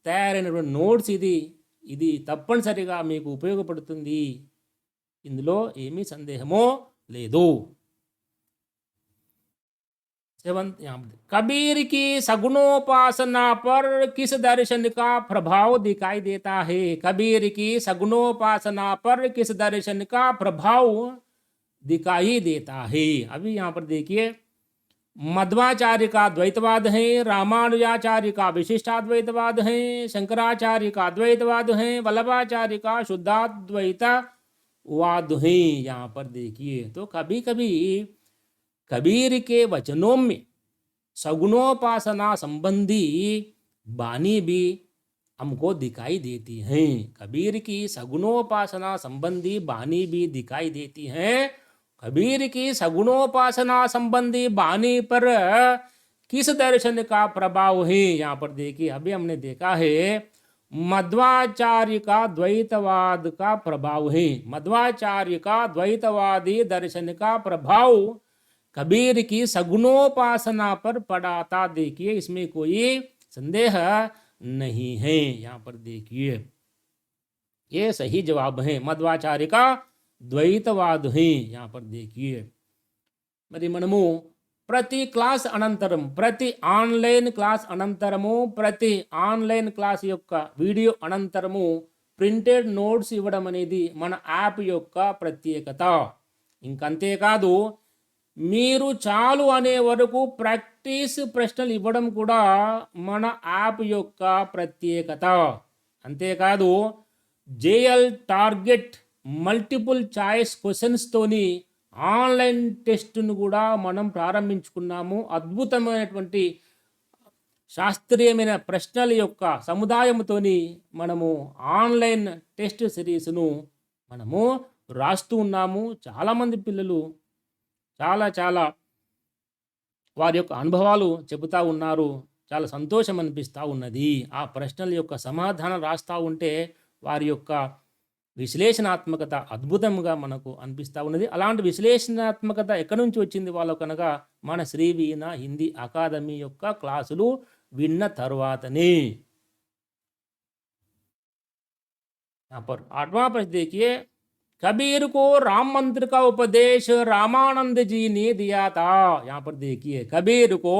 తయారైనటువంటి నోట్స్ ఇది తప్పనిసరిగా మీకు ఉపయోగపడుతుంది. ఇందులో ఏమీ సందేహమో లేదు. 7th कबीर की सगुणोपासना पर किस दर्शन का प्रभाव दिखाई देता है। कबीर की सगुणोपासना पर किस दर्शन का प्रभाव दिखाई देता है। अभी यहाँ पर देखिए मध्वाचार्य का द्वैतवाद है, रामानुजाचार्य का विशिष्टाद्वैतवाद है, शंकराचार्य का द्वैतवाद है, वल्लभाचार्य का शुद्धाद्वैतवाद है। यहाँ पर देखिए तो कभी कभी कबीर के वचनों में सगुणोपासना संबंधी बानी भी हमको दिखाई देती हैं। कबीर की सगुणोपासना संबंधी बानी भी दिखाई देती हैं। कबीर की सगुणोपासना संबंधी बानी पर किस दर्शन का प्रभाव है। यहाँ पर देखिए अभी हमने देखा है मध्वाचार्य का द्वैतवाद का प्रभाव है। मध्वाचार्य का द्वैतवादी दर्शन का प्रभाव कबीर की सगुणोपासना पर पड़ा था। देखिए इसमें कोई संदेह नहीं है। यहाँ पर देखिए ये सही जवाब है, मध्वाचार्य का द्वैतवाद है। यहाँ पर देखिए మరి మనము ప్రతి క్లాస్ అనంతరం, ప్రతి ఆన్లైన్ క్లాస్ అనంతరము, ప్రతి ఆన్లైన్ క్లాస్ యొక్క వీడియో అనంతరము ప్రింటెడ్ నోట్స్ ఇవ్వడం అనేది మన యాప్ యొక్క ప్రత్యేకత. ఇంకంతేకాదు మీరు చాలు అనే వరకు ప్రాక్టీస్ ప్రశ్నలు ఇవ్వడం కూడా మన యాప్ యొక్క ప్రత్యేకత. అంతేకాదు జేఎల్ టార్గెట్ మల్టిపుల్ చాయిస్ క్వశ్చన్స్తోని ఆన్లైన్ టెస్ట్ను కూడా మనం ప్రారంభించుకున్నాము. అద్భుతమైనటువంటి శాస్త్రీయమైన ప్రశ్నల యొక్క సముదాయంతోని మనము ఆన్లైన్ టెస్ట్ సిరీస్ను మనము రాస్తూ ఉన్నాము. చాలామంది పిల్లలు చాలా వారి యొక్క అనుభవాలు చెబుతూ ఉన్నారు. చాలా సంతోషం అనిపిస్తూ ఉన్నది. ఆ ప్రశ్నల యొక్క సమాధానం రాస్తూ ఉంటే వారి యొక్క విశ్లేషణాత్మకత అద్భుతంగా మనకు అనిపిస్తూ ఉన్నది. అలాంటి విశ్లేషణాత్మకత ఎక్కడి నుంచి వచ్చింది వాళ్ళకు కనుక మన శ్రీ వీణ హిందీ అకాదమీ యొక్క క్లాసులు విన్న తర్వాతనే. यहाँ पर 8वां प्रश्न देखिए, कबीर को राम मंत्र का उपदेश रामानंद जी ने दिया था. यहाँ पर देखिए, कबीर को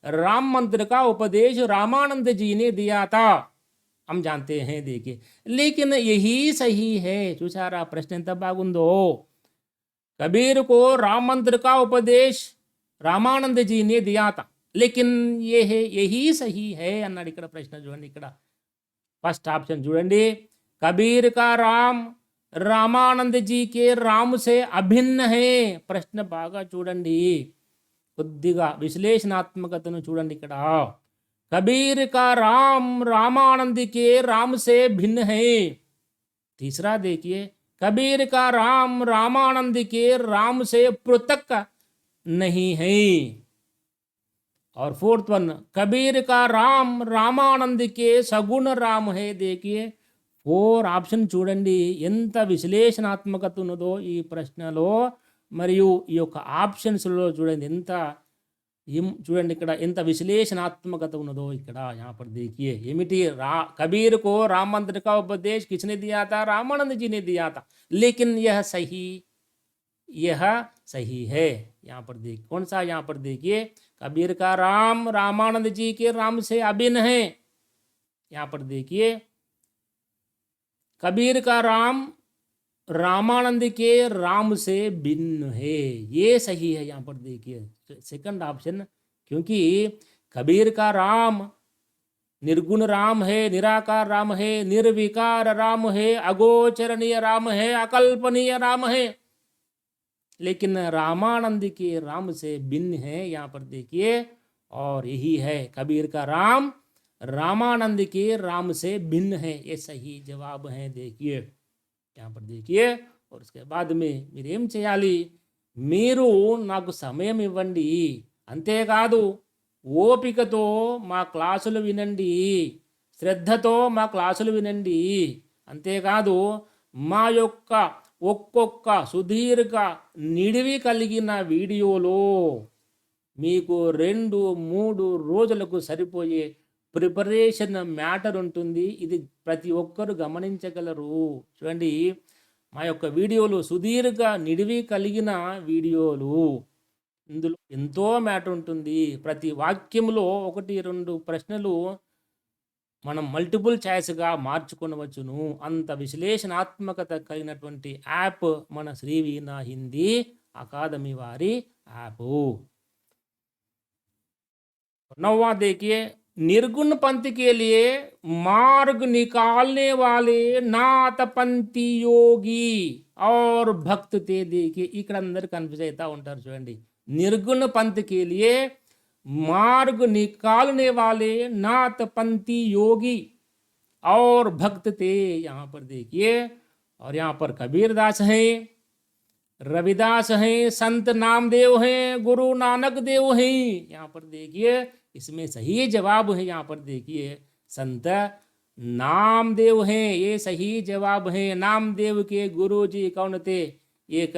राम मंत्र का उपदेश रामानंद जी ने दिया था. हम जानते हैं. देखिए, लेकिन यही सही है. చూసారా ప్రశ్న ఎంత బాగుందో. कबीर को राम मंत्र का उपदेश रामानंद जी ने दिया था, लेकिन ये है यही सही है అన్నాడు. ఇక్కడ ప్రశ్న చూడండి. ఇక్కడ ఫస్ట్ ఆప్షన్ చూడండి. कबीर का राम रामानंद जी के राम से अभिन्न है. ప్రశ్న బాగా చూడండి, కొద్దిగా విశ్లేషణాత్మకతను చూడండి. ఇక్కడ कबीर का राम रामानंद के राम से भिन्न है. तीसरा देखिए, कबीर का राम रामानंद के राम से पृथक नहीं है. और फोर्थ वन, कबीर का राम रामानंद के सगुण राम है. देखिए, 4 ఆప్షన్ చూడండి ఎంత విశ్లేషణాత్మకత ఉన్నదో ఈ ప్రశ్నలో మరియు ఈ యొక్క ఆప్షన్స్లో చూడండి ఎంత చూడండి ఇక్కడ ఎంత విశ్లేషణాత్మకత ఉన్నదో. ఇక్కడ यहाँ पर देखिए, ఏమిటి कबीर को राम मंत्र का उपदेश किसने दिया था? रामानंद जी ने दिया था, लेकिन यह सही है. यहाँ पर देखिए, कौन सा? यहाँ पर देखिए, कबीर का राम रामानंद जी के राम से अभिन्न है. यहाँ पर देखिए, कबीर का राम रामानंद के राम से भिन्न है. ये सही है. यहाँ पर देखिए सेकंड ऑप्शन, क्योंकि कबीर का राम निर्गुण राम है, निराकार राम है, निर्विकार राम है, अगोचरणीय राम है, अकल्पनीय राम है, लेकिन रामानंद के राम से भिन्न है. यहाँ पर देखिए, और यही है, कबीर का राम रामानंद के राम से भिन्न है. ये सही जवाब है. देखिए यहाँ पर देखिए. और उसके बाद में మీరేం చేయాలి? మీరు నాకు సమయం ఇవ్వండి, అంతేకాదు ఓపికతో మా క్లాసులు వినండి, శ్రద్ధతో మా క్లాసులు వినండి, అంతేకాదు మా యొక్క ఒక్కొక్క సుదీర్ఘ నిడివి కలిగిన వీడియోలో మీకు 2-3 రోజులకు సరిపోయే ప్రిపరేషన్ మ్యాటర్ ఉంటుంది. ఇది ప్రతి ఒక్కరు గమనించగలరు. చూడండి, మా యొక్క వీడియోలు సుదీర్ఘ నిడివి కలిగిన వీడియోలు. ఇందులో ఎంతో మ్యాటర్ ఉంటుంది. ప్రతి వాక్యంలో 1-2 ప్రశ్నలు మనం మల్టిపుల్ చాయిస్గా మార్చుకొనవచ్చును. అంత విశ్లేషణాత్మకత కలిగినటువంటి యాప్ మన శ్రీ వీణ హిందీ అకాదమీ వారి యాప్. 9वां देखिए, निर्गुण पंथ के लिए मार्ग निकालने वाले नाथपंथी योगी और भक्त थे. देखिए, ఇక్కడ అందరు కన్ఫ్యూజ్ అవుతా ఉంటారు. చూడండి, निर्गुण पंथ के लिए मार्ग निकालने वाले नाथपंथी योगी और भक्त थे. यहाँ पर देखिए, और यहाँ पर कबीरदास हैं, रविदास हैं, संत नामदेव हैं, गुरु नानक देव हैं. यहाँ पर देखिए, इसमें सही जवाब है. यहाँ पर देखिए, संत नामदेव हैं. ये सही जवाब है. नामदेव के गुरु जी कौन थे? एक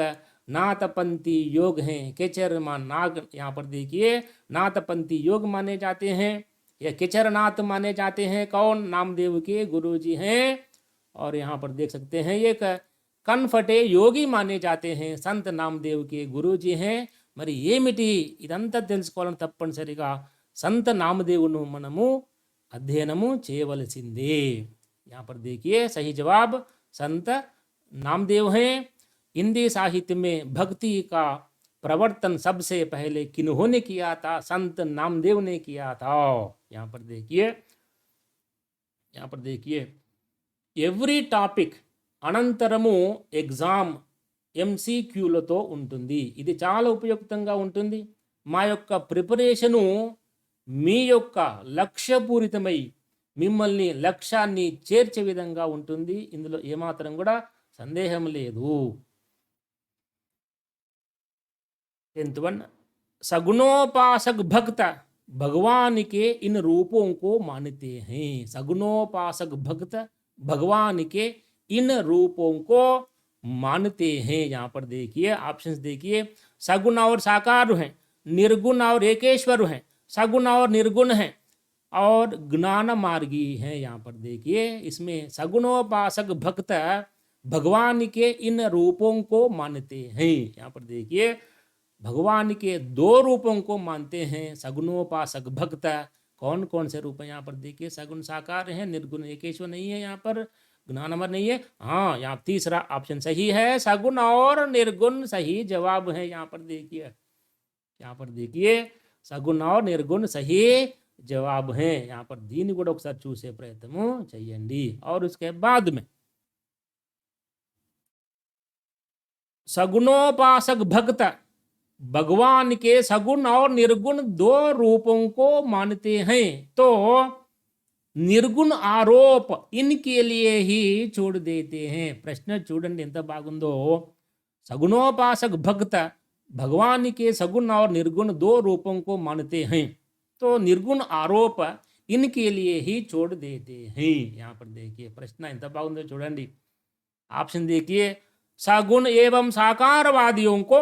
नाथपंथी योग हैं. केचर नाग, यहाँ पर देखिए, नाथपंथी योग माने जाते हैं. या केचरनाथ माने जाते हैं. कौन? नामदेव के गुरु जी हैं. और यहाँ पर देख सकते हैं, एक కన్ఫటే యోగి మానే జాతే హే. సంత్ నామదేవ్ కే గురూజీ హే. మరి ఏమిటి ఇదంతా తెలుసుకోవాలని తప్పనిసరిగా సంత నామదేవును మనము అధ్యయనము చేయవలసిందే. यहाँ पर देखिए, सही जवाब संत नामदेव हैं. हिंदी साहित्य में भक्ति का प्रवर्तन सबसे पहले किन्होंने किया था? संत नामदेव ने किया था। यहाँ पर देखिए ఎవ్రీ టాపిక్ అనంతరము ఎగ్జామ్ ఎంసీక్యూలతో ఉంటుంది. ఇది చాలా ఉపయుక్తంగా ఉంటుంది. మా యొక్క ప్రిపరేషను మీ యొక్క లక్ష్యపూరితమై మిమ్మల్ని లక్ష్యాన్ని చేర్చే విధంగా ఉంటుంది. ఇందులో ఏమాత్రం కూడా సందేహం లేదు. 10th वन, सगुणोपासक भक्त भगवान के इन रूपों को मानते हैं. सगुणोपासक भक्त भगवान के इन रूपों को मानते हैं. यहाँ पर देखिए ऑप्शंस देखिए, सगुण और साकार हैं, निर्गुण और एकेश्वर हैं, सगुण और निर्गुण हैं और ज्ञान मार्गी हैं. यहाँ पर देखिए इसमें सगुणोपासक भक्त भगवान के इन रूपों को मानते हैं. यहाँ पर देखिए भगवान के 2 रूपों को मानते हैं सगुणोपासक भक्त. कौन कौन से रूप हैं? यहाँ पर देखिए सगुण साकार है, निर्गुण एकेश्वर नहीं है, यहाँ पर ज्ञानमर नहीं है. हाँ, यहाँ तीसरा ऑप्शन सही है, सगुण और निर्गुण सही जवाब है. यहाँ पर देखिए सगुण और निर्गुण सही जवाब है. यहाँ पर దీన్ని కూడా ఒకసారి చూసే ప్రయత్నం చేయండి. और उसके बाद में सगुणोपासक भक्त भगवान के सगुण और निर्गुण 2 रूपों को मानते हैं. तो निर्गुण आरोप इनके लिए ही छोड़ देते हैं. प्रश्न చూడండి ఎంత బాగుందో. सगुणोपासक भक्त भगवान के सगुण और निर्गुण 2 रूपों को मानते हैं. तो निर्गुण आरोप इनके लिए ही छोड़ देते हैं. यहाँ पर देखिए प्रश्न ఎంత బాగుందో చూడండి. ऑप्शन देखिए, सगुण एवं साकारवादियों को,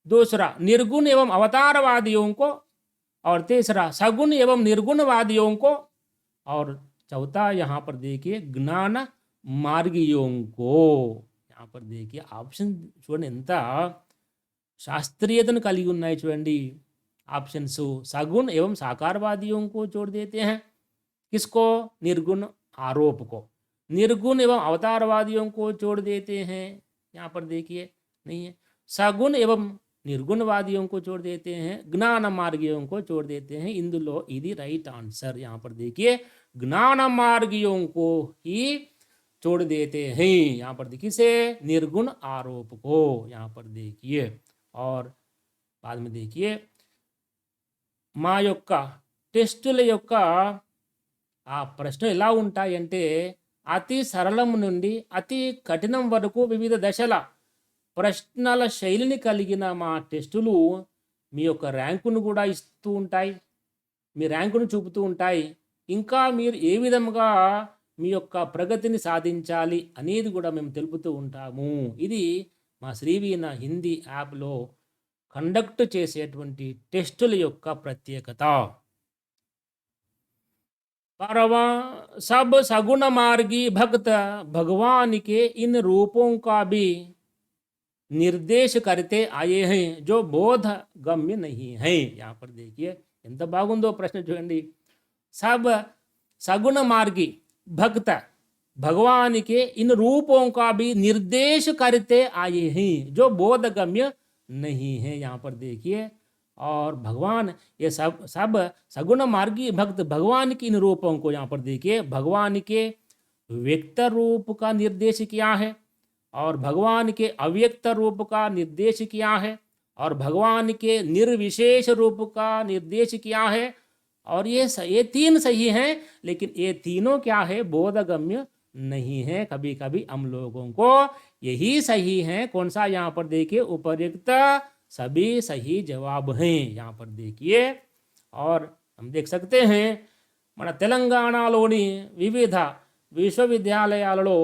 दूसरा निर्गुण एवं अवतारवादियों को, और तीसरा सगुण एवं निर्गुणवादियों को, और चौथा यहाँ पर देखिए ज्ञान मार्गियों को. यहाँ पर देखिए ऑप्शन చూడండి ఎంత శాస్త్రీయతను కలిగి ఉన్నాయి చూడండి. ऑप्शंस सगुण एवं साकारवादियों को छोड़ देते हैं. किसको? निर्गुण आरोप को. निर्गुण एवं अवतारवादियों को छोड़ देते हैं. यहाँ पर देखिए नहीं है. सगुण एवं निर्गुणवादियों को छोड़ देते हैं, ज्ञान मार्गियों को छोड़ देते हैं. इंदुलो इदी राइट आंसर. यहाँ पर देखिए ज्ञान मार्गियों को ही छोड़ देते हैं. यहाँ पर देखिए से निर्गुण आरोप को. यहाँ पर देखिए और बाद में देखिए మా యొక్క టెస్టుల యొక్క ఆ ప్రశ్నలు ఎలా ఉంటాయంటే అతి సరళం నుండి అతి కఠినం వరకు వివిధ దశల ప్రశ్నల శైలిని కలిగిన మా టెస్టులు మీ యొక్క ర్యాంకును కూడా ఇస్తూ ఉంటాయి, మీ ర్యాంకును చూపుతూ ఉంటాయి. ఇంకా మీరు ఏ విధంగా మీ యొక్క ప్రగతిని సాధించాలి అనేది కూడా మేము తెలుపుతూ ఉంటాము. ఇది మా శ్రీవీణ హిందీ యాప్లో కండక్ట్ చేసేటువంటి టెస్టుల యొక్క ప్రత్యేకత. परवा सब सगुण मार्गी भक्त भगवान के इन रूपों का भी निर्देश करते आए हैं जो बोध गम्य नहीं है. यहाँ पर देखिए ఎంత బాగుందో ప్రశ్న చూడండి. सब सगुण मार्गी भक्त भगवान के इन रूपों का भी निर्देश करते आए हैं जो बोध गम्य नहीं है. यहाँ पर देखिए और भगवान ये सब सगुण मार्गी भक्त भगवान की इन रूपों को यहाँ पर देखिए भगवान के व्यक्त रूप का निर्देश किया है और भगवान के अव्यक्त रूप का निर्देश किया है और भगवान के निर्विशेष रूप का निर्देश किया है. और ये 3 सही हैं, लेकिन ये तीनों क्या है? बोधगम्य नहीं है. कभी कभी हम लोगों को यही सही है. कौन सा? यहाँ पर देखिए उपर्युक्त सभी सही जवाब हैं. यहाँ पर देखिए और हम देख सकते हैं మన తెలంగాణలోని వివిధ విశ్వవిద్యాలయాలలో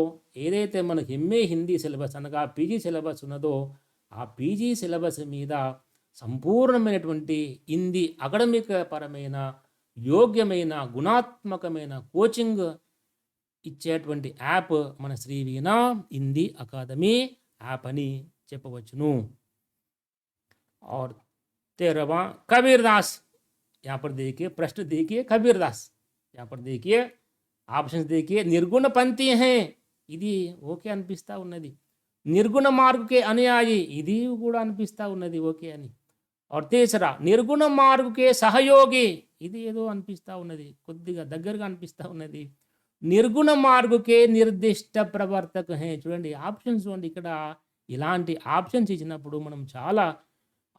ఏదైతే మనకి ఎంఏ హిందీ సిలబస్ అనగా పీజీ సిలబస్ ఉన్నదో ఆ పీజీ సిలబస్ మీద సంపూర్ణమైనటువంటి హిందీ అకాడమిక్ పరమైన యోగ్యమైన గుణాత్మకమైన కోచింగ్ ఇచ్చేటువంటి యాప్ మన శ్రీవీణ హిందీ అకాడమీ యాప్ అని చెప్పవచ్చును. और 13वां कबीरदास. यहाँ पर देखिए प्रश्न देखिए कबीरदास. यहाँ पर देखिए ऑप्शन देखिए निर्गुण पंथी हैं. ఇది ఓకే అనిపిస్తా ఉన్నది. నిర్గుణ మార్గుకే అనుయాయి, ఇది కూడా అనిపిస్తూ ఉన్నది ఓకే అని. और तीसरा నిర్గుణ మార్గుకే సహయోగి, ఇది ఏదో అనిపిస్తూ ఉన్నది, కొద్దిగా దగ్గరగా అనిపిస్తూ ఉన్నది. నిర్గుణ మార్గుకే నిర్దిష్ట ప్రవర్తక హే. చూడండి ఆప్షన్స్ చూడండి, ఇక్కడ ఇలాంటి ఆప్షన్స్ ఇచ్చినప్పుడు మనం చాలా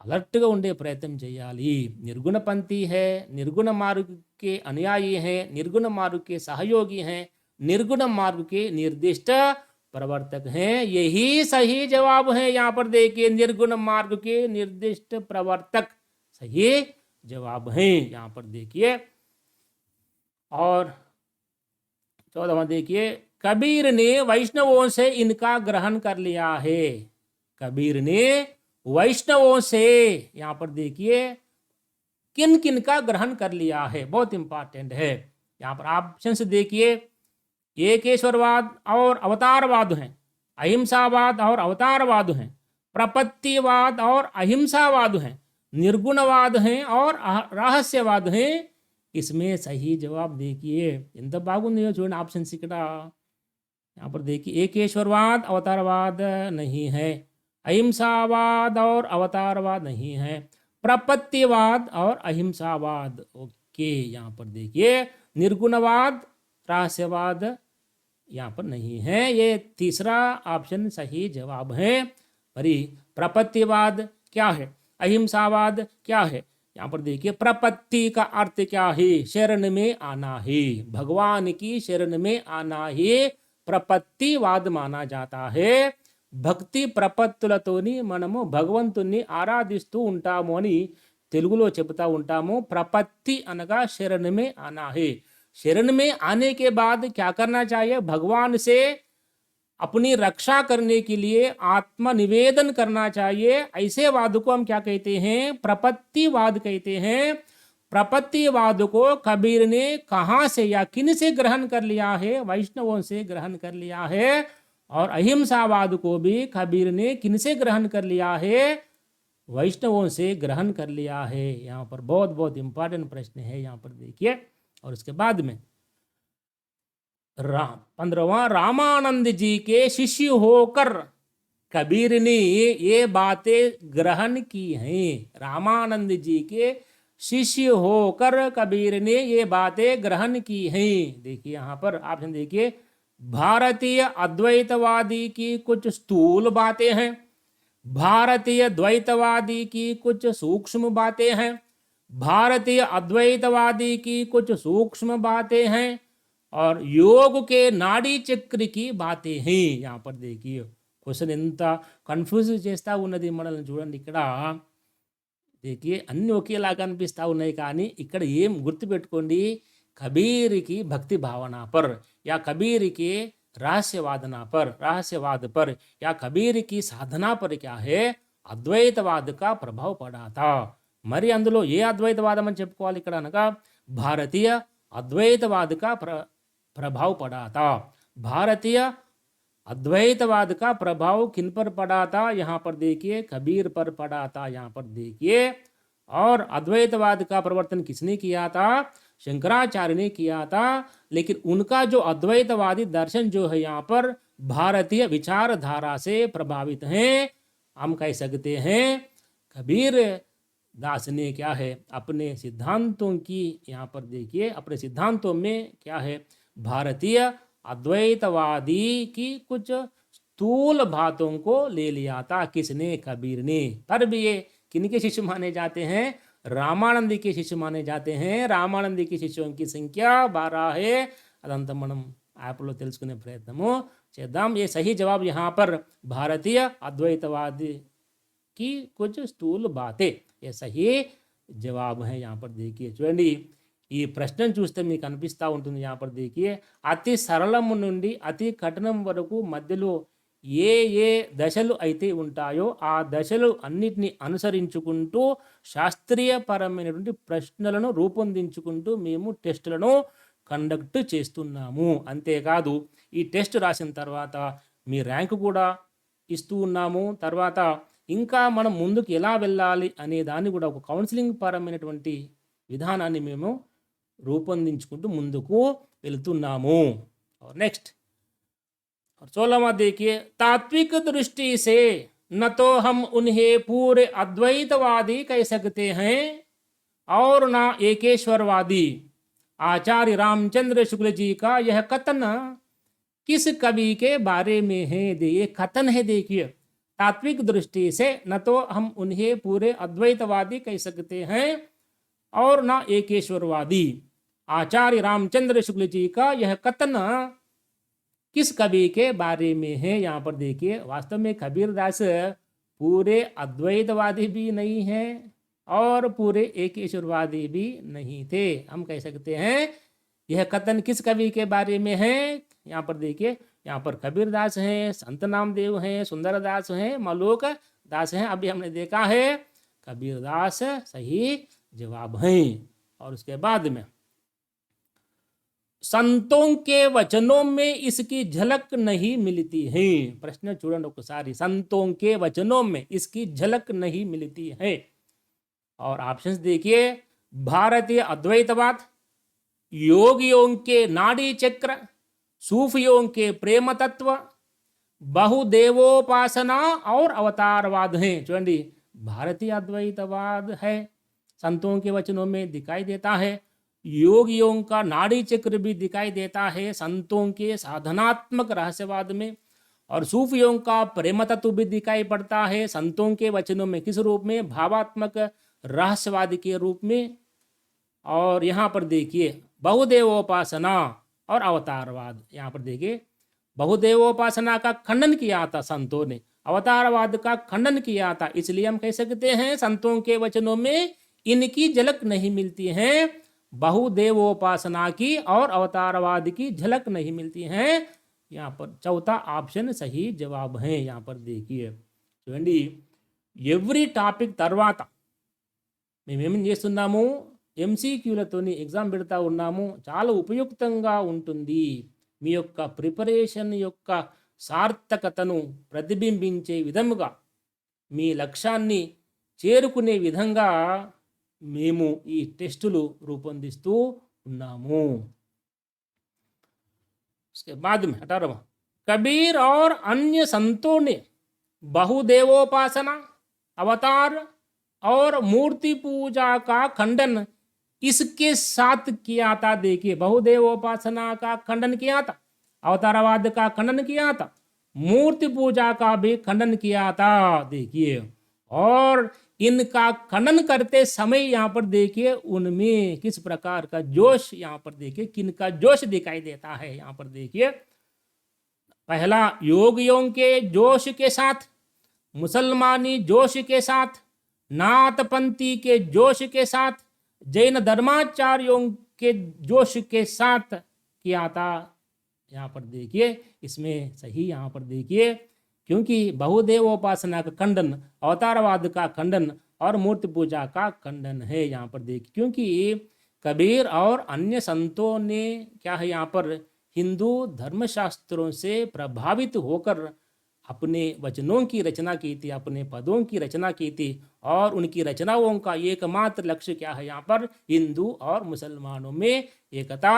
అలర్ట్గా ఉండే ప్రయత్నం చేయాలి. నిర్గుణ పంథీ హే, నిర్గుణ మార్గుకే అనుయాయి హే, నిర్గుణ మార్గుకే సహయోగి హే, निर्गुण मार्ग के निर्दिष्ट प्रवर्तक हैं. यही सही जवाब है. यहाँ पर देखिए निर्गुण मार्ग के निर्दिष्ट प्रवर्तक सही जवाब है. यहाँ पर देखिए और 14वां देखिए, कबीर ने वैष्णवों से इनका ग्रहण कर लिया है. कबीर ने वैष्णवों से, यहाँ पर देखिए किन किन का ग्रहण कर लिया है, बहुत इंपॉर्टेंट है. यहाँ पर ऑप्शन से देखिए, एकेश्वरवाद और अवतारवाद हैं, अहिंसावाद और अवतारवाद हैं, प्रपत्तिवाद और अहिंसावाद हैं, निर्गुणवाद हैं और रहस्यवाद हैं. इसमें सही जवाब देखिए ఎంత బాగుందో చూడండి ఆప్షన్స్ ఇక్కడ. यहाँ पर देखिए एकेश्वरवाद अवतारवाद नहीं है, अहिंसावाद और अवतारवाद नहीं है, प्रपत्तिवाद और अहिंसावाद ओके. यहाँ पर देखिए निर्गुणवाद रहस्यवाद यहाँ पर नहीं है. ये तीसरा ऑप्शन सही जवाब है. परी प्रपत्तिवाद क्या है, अहिंसावाद क्या है. यहाँ पर देखिए प्रपत्ति का अर्थ क्या है, शरण में आना है, भगवान की शरण में आना ही प्रपत्तिवाद माना जाता है. భక్తి ప్రపత్తులతోని మనము భగవంతుణ్ణి ఆరాధిస్తూ ఉంటాము అని తెలుగులో చెబుతూ ఉంటాము. ప్రపత్తి అనగా శరణ్ మే ఆనా హే. शरण में आने के बाद क्या करना चाहिए, भगवान से अपनी रक्षा करने के लिए आत्मनिवेदन करना चाहिए. ऐसे वाद को हम क्या कहते हैं, प्रपत्तिवाद कहते हैं. प्रपत्तिवाद को कबीर ने कहाँ से या किन से ग्रहण कर लिया है, वैष्णवों से ग्रहण कर लिया है. और अहिंसावाद को भी कबीर ने किन से ग्रहण कर लिया है, वैष्णवों से ग्रहण कर लिया है. यहाँ पर बहुत बहुत इंपॉर्टेंट प्रश्न है. यहाँ पर देखिए और उसके बाद में 15वां, रामानंद जी के शिष्य होकर कबीर ने ये बातें ग्रहण की हैं. रामानंद जी के शिष्य होकर कबीर ने ये बातें ग्रहण की हैं. देखिए यहाँ पर ऑप्शन देखिए, भारतीय अद्वैतवादी की कुछ स्थूल बातें हैं, भारतीय द्वैतवादी की कुछ सूक्ष्म बातें हैं, भारतीय अद्वैतवादी की कुछ सूक्ष्म बातें हैं और योग के नाड़ी चक्र की बातें हैं. यहाँ पर देखिए क्वेश्चन ఎంత కన్ఫ్యూజ్ చేస్తూ ఉన్నది మనల్ని. చూడండి ఇక్కడ देखिए అన్ని ఒకేలాగా అనిపిస్తూ ఉన్నాయి, కానీ ఇక్కడ ఏం గుర్తుపెట్టుకోండి, कबीर की भक्ति भावना पर या कबीर के रहस्यवाद पर या कबीर की साधना पर क्या है, अद्वैतवाद का प्रभाव पड़ा था. మరి అందులో ఏ అద్వైతవాదం అని చెప్పుకోవాలి ఇక్కడ అనగా, భారతీయ अद्वैतवाद का प्रभाव पड़ा था. भारतीय अद्वैतवाद का प्रभाव किन पर पड़ा था, यहाँ पर देखिए कबीर पर पड़ा था. यहाँ पर देखिए और अद्वैतवाद का प्रवर्तन किसने किया था, शंकराचार्य ने किया था. लेकिन उनका जो अद्वैतवादी दर्शन जो है यहाँ पर भारतीय विचारधारा से प्रभावित हैं. हम कह सकते हैं कबीर दास ने क्या है, अपने सिद्धांतों की, यहाँ पर देखिए अपने सिद्धांतों में क्या है, भारतीय अद्वैतवादी की कुछ स्थूल बातों को ले लिया था. किसने, कबीर ने. पर भी ये किनके शिष्य माने जाते हैं, రామానంది के शिष्य माने जाते हैं. రామానంది के शिष्यों की संख्या 12 है. అదంతా మనం యాప్లో తెలుసుకునే ప్రయత్నము చేద్దాం. ये सही जवाब यहाँ पर भारतीय अद्वैतवादी की कुछ स्थूल बातें, ये सही जवाब है. यहाँ पर देखिए చూడండి, ఈ ప్రశ్న చూస్తే మీకు అనిపిస్తూ ఉంటుంది. यहाँ पर देखिए అతి సరళం నుండి అతి కఠినం వరకు మధ్యలో ఏ ఏ దశలు అయితే ఉంటాయో ఆ దశలు అన్నిటిని అనుసరించుకుంటూ శాస్త్రీయపరమైనటువంటి ప్రశ్నలను రూపొందించుకుంటూ మేము టెస్టులను కండక్ట్ చేస్తున్నాము. అంతేకాదు ఈ టెస్ట్ రాసిన తర్వాత మీ ర్యాంకు కూడా ఇస్తూ ఉన్నాము. తర్వాత ఇంకా మనం ముందుకు ఎలా వెళ్ళాలి అనే దాన్ని కూడా ఒక కౌన్సిలింగ్ పరమైనటువంటి విధానాన్ని మేము రూపొందించుకుంటూ ముందుకు వెళ్తున్నాము. నెక్స్ట్ और 16वां देखिए, तात्विक दृष्टि से न तो हम उन्हें पूरे अद्वैतवादी कह सकते हैं और न एकेश्वरवादी। आचार्य रामचंद्र शुक्ल जी का यह कथन किस कवि के बारे में है? ये कथन है, देखिए, तात्विक दृष्टि से न तो हम उन्हें पूरे अद्वैतवादी कह सकते हैं और न एकेश्वरवादी। आचार्य रामचंद्र शुक्ल जी का यह कथन किस कवि के बारे में है? यहाँ पर देखिए, वास्तव में कबीरदास पूरे अद्वैतवादी भी नहीं है और पूरे एकेश्वरवादी भी नहीं थे। हम कह सकते हैं यह कथन किस कवि के बारे में है? यहाँ पर देखिए, यहाँ पर कबीरदास हैं, संत नामदेव हैं, सुंदरदास हैं, मलोक दास हैं। अभी हमने देखा है कबीरदास सही जवाब हैं। और उसके बाद में संतों के वचनों में इसकी झलक नहीं मिलती है। प्रश्न चूड़न सारी, संतों के वचनों में इसकी झलक नहीं मिलती है। और ऑप्शंस देखिए, भारतीय अद्वैतवाद, योगियों के नाड़ी चक्र, सूफियों के प्रेम तत्व, बहुदेवोपासना और अवतारवाद हैं। चूंकि भारतीय अद्वैतवाद है, संतों के वचनों में दिखाई देता है, योगियों का नाड़ी चक्र भी दिखाई देता है संतों के साधनात्मक रहस्यवाद में, और सूफियों का प्रेम तत्व भी दिखाई पड़ता है संतों के वचनों में। किस रूप में? भावात्मक रहस्यवाद के रूप में। और यहाँ पर देखिए, बहुदेवोपासना और अवतारवाद। यहाँ पर देखिए, बहुदेवोपासना का खंडन किया था संतों ने, अवतारवाद का खंडन किया था। इसलिए हम कह सकते हैं संतों के वचनों में इनकी झलक नहीं मिलती है, बहुदेवोपासना की और अवतारवाद की झलक नहीं मिलती है। यहाँ पर चौथा ऑप्शन सही जवाब है। यहाँ पर देखिए చూడండి, ఎవ్రీ టాపిక్ తర్వాత మేమేం చేస్తున్నాము, ఎంసీక్యూలతోని ఎగ్జామ్ పెడతా ఉన్నాము. చాలా ఉపయుక్తంగా ఉంటుంది. మీ యొక్క ప్రిపరేషన్ యొక్క సార్థకతను ప్రతిబింబించే విధముగా, మీ లక్ష్యాన్ని చేరుకునే విధంగా మేము ఈ టెస్టులు రూపొందిస్తూ ఉన్నాము. उसके बाद में 18वां, कबीर और अन्य संतों ने बहुदेवोपासना, अवतार और मूर्ति पूजा का खंडन इसके साथ किया था. देखिए, बहुदेवोपासना का खंडन किया था, अवतारवाद का खंडन किया था, मूर्ति पूजा का भी खंडन किया था. देखिए, और इनका खंडन करते समय यहाँ पर देखिए उनमें किस प्रकार का जोश, यहाँ पर देखिए किनका जोश दिखाई देता है. यहाँ पर देखिए, पहला योगियों के जोश के साथ, मुसलमानी जोश के साथ, नाथपंथी के जोश के साथ, जैन धर्माचार्यों के जोश के साथ किया था. यहाँ पर देखिए, इसमें सही यहाँ पर देखिए, क्योंकि बहुदेवोपासना का खंडन, अवतारवाद का खंडन और मूर्ति पूजा का खंडन है. यहाँ पर देखिए, क्योंकि कबीर और अन्य संतों ने क्या है, यहाँ पर हिंदू धर्मशास्त्रों से प्रभावित होकर अपने वचनों की रचना की थी, अपने पदों की रचना की थी, और उनकी रचनाओं का एकमात्र लक्ष्य क्या है, यहाँ पर हिंदू और मुसलमानों में एकता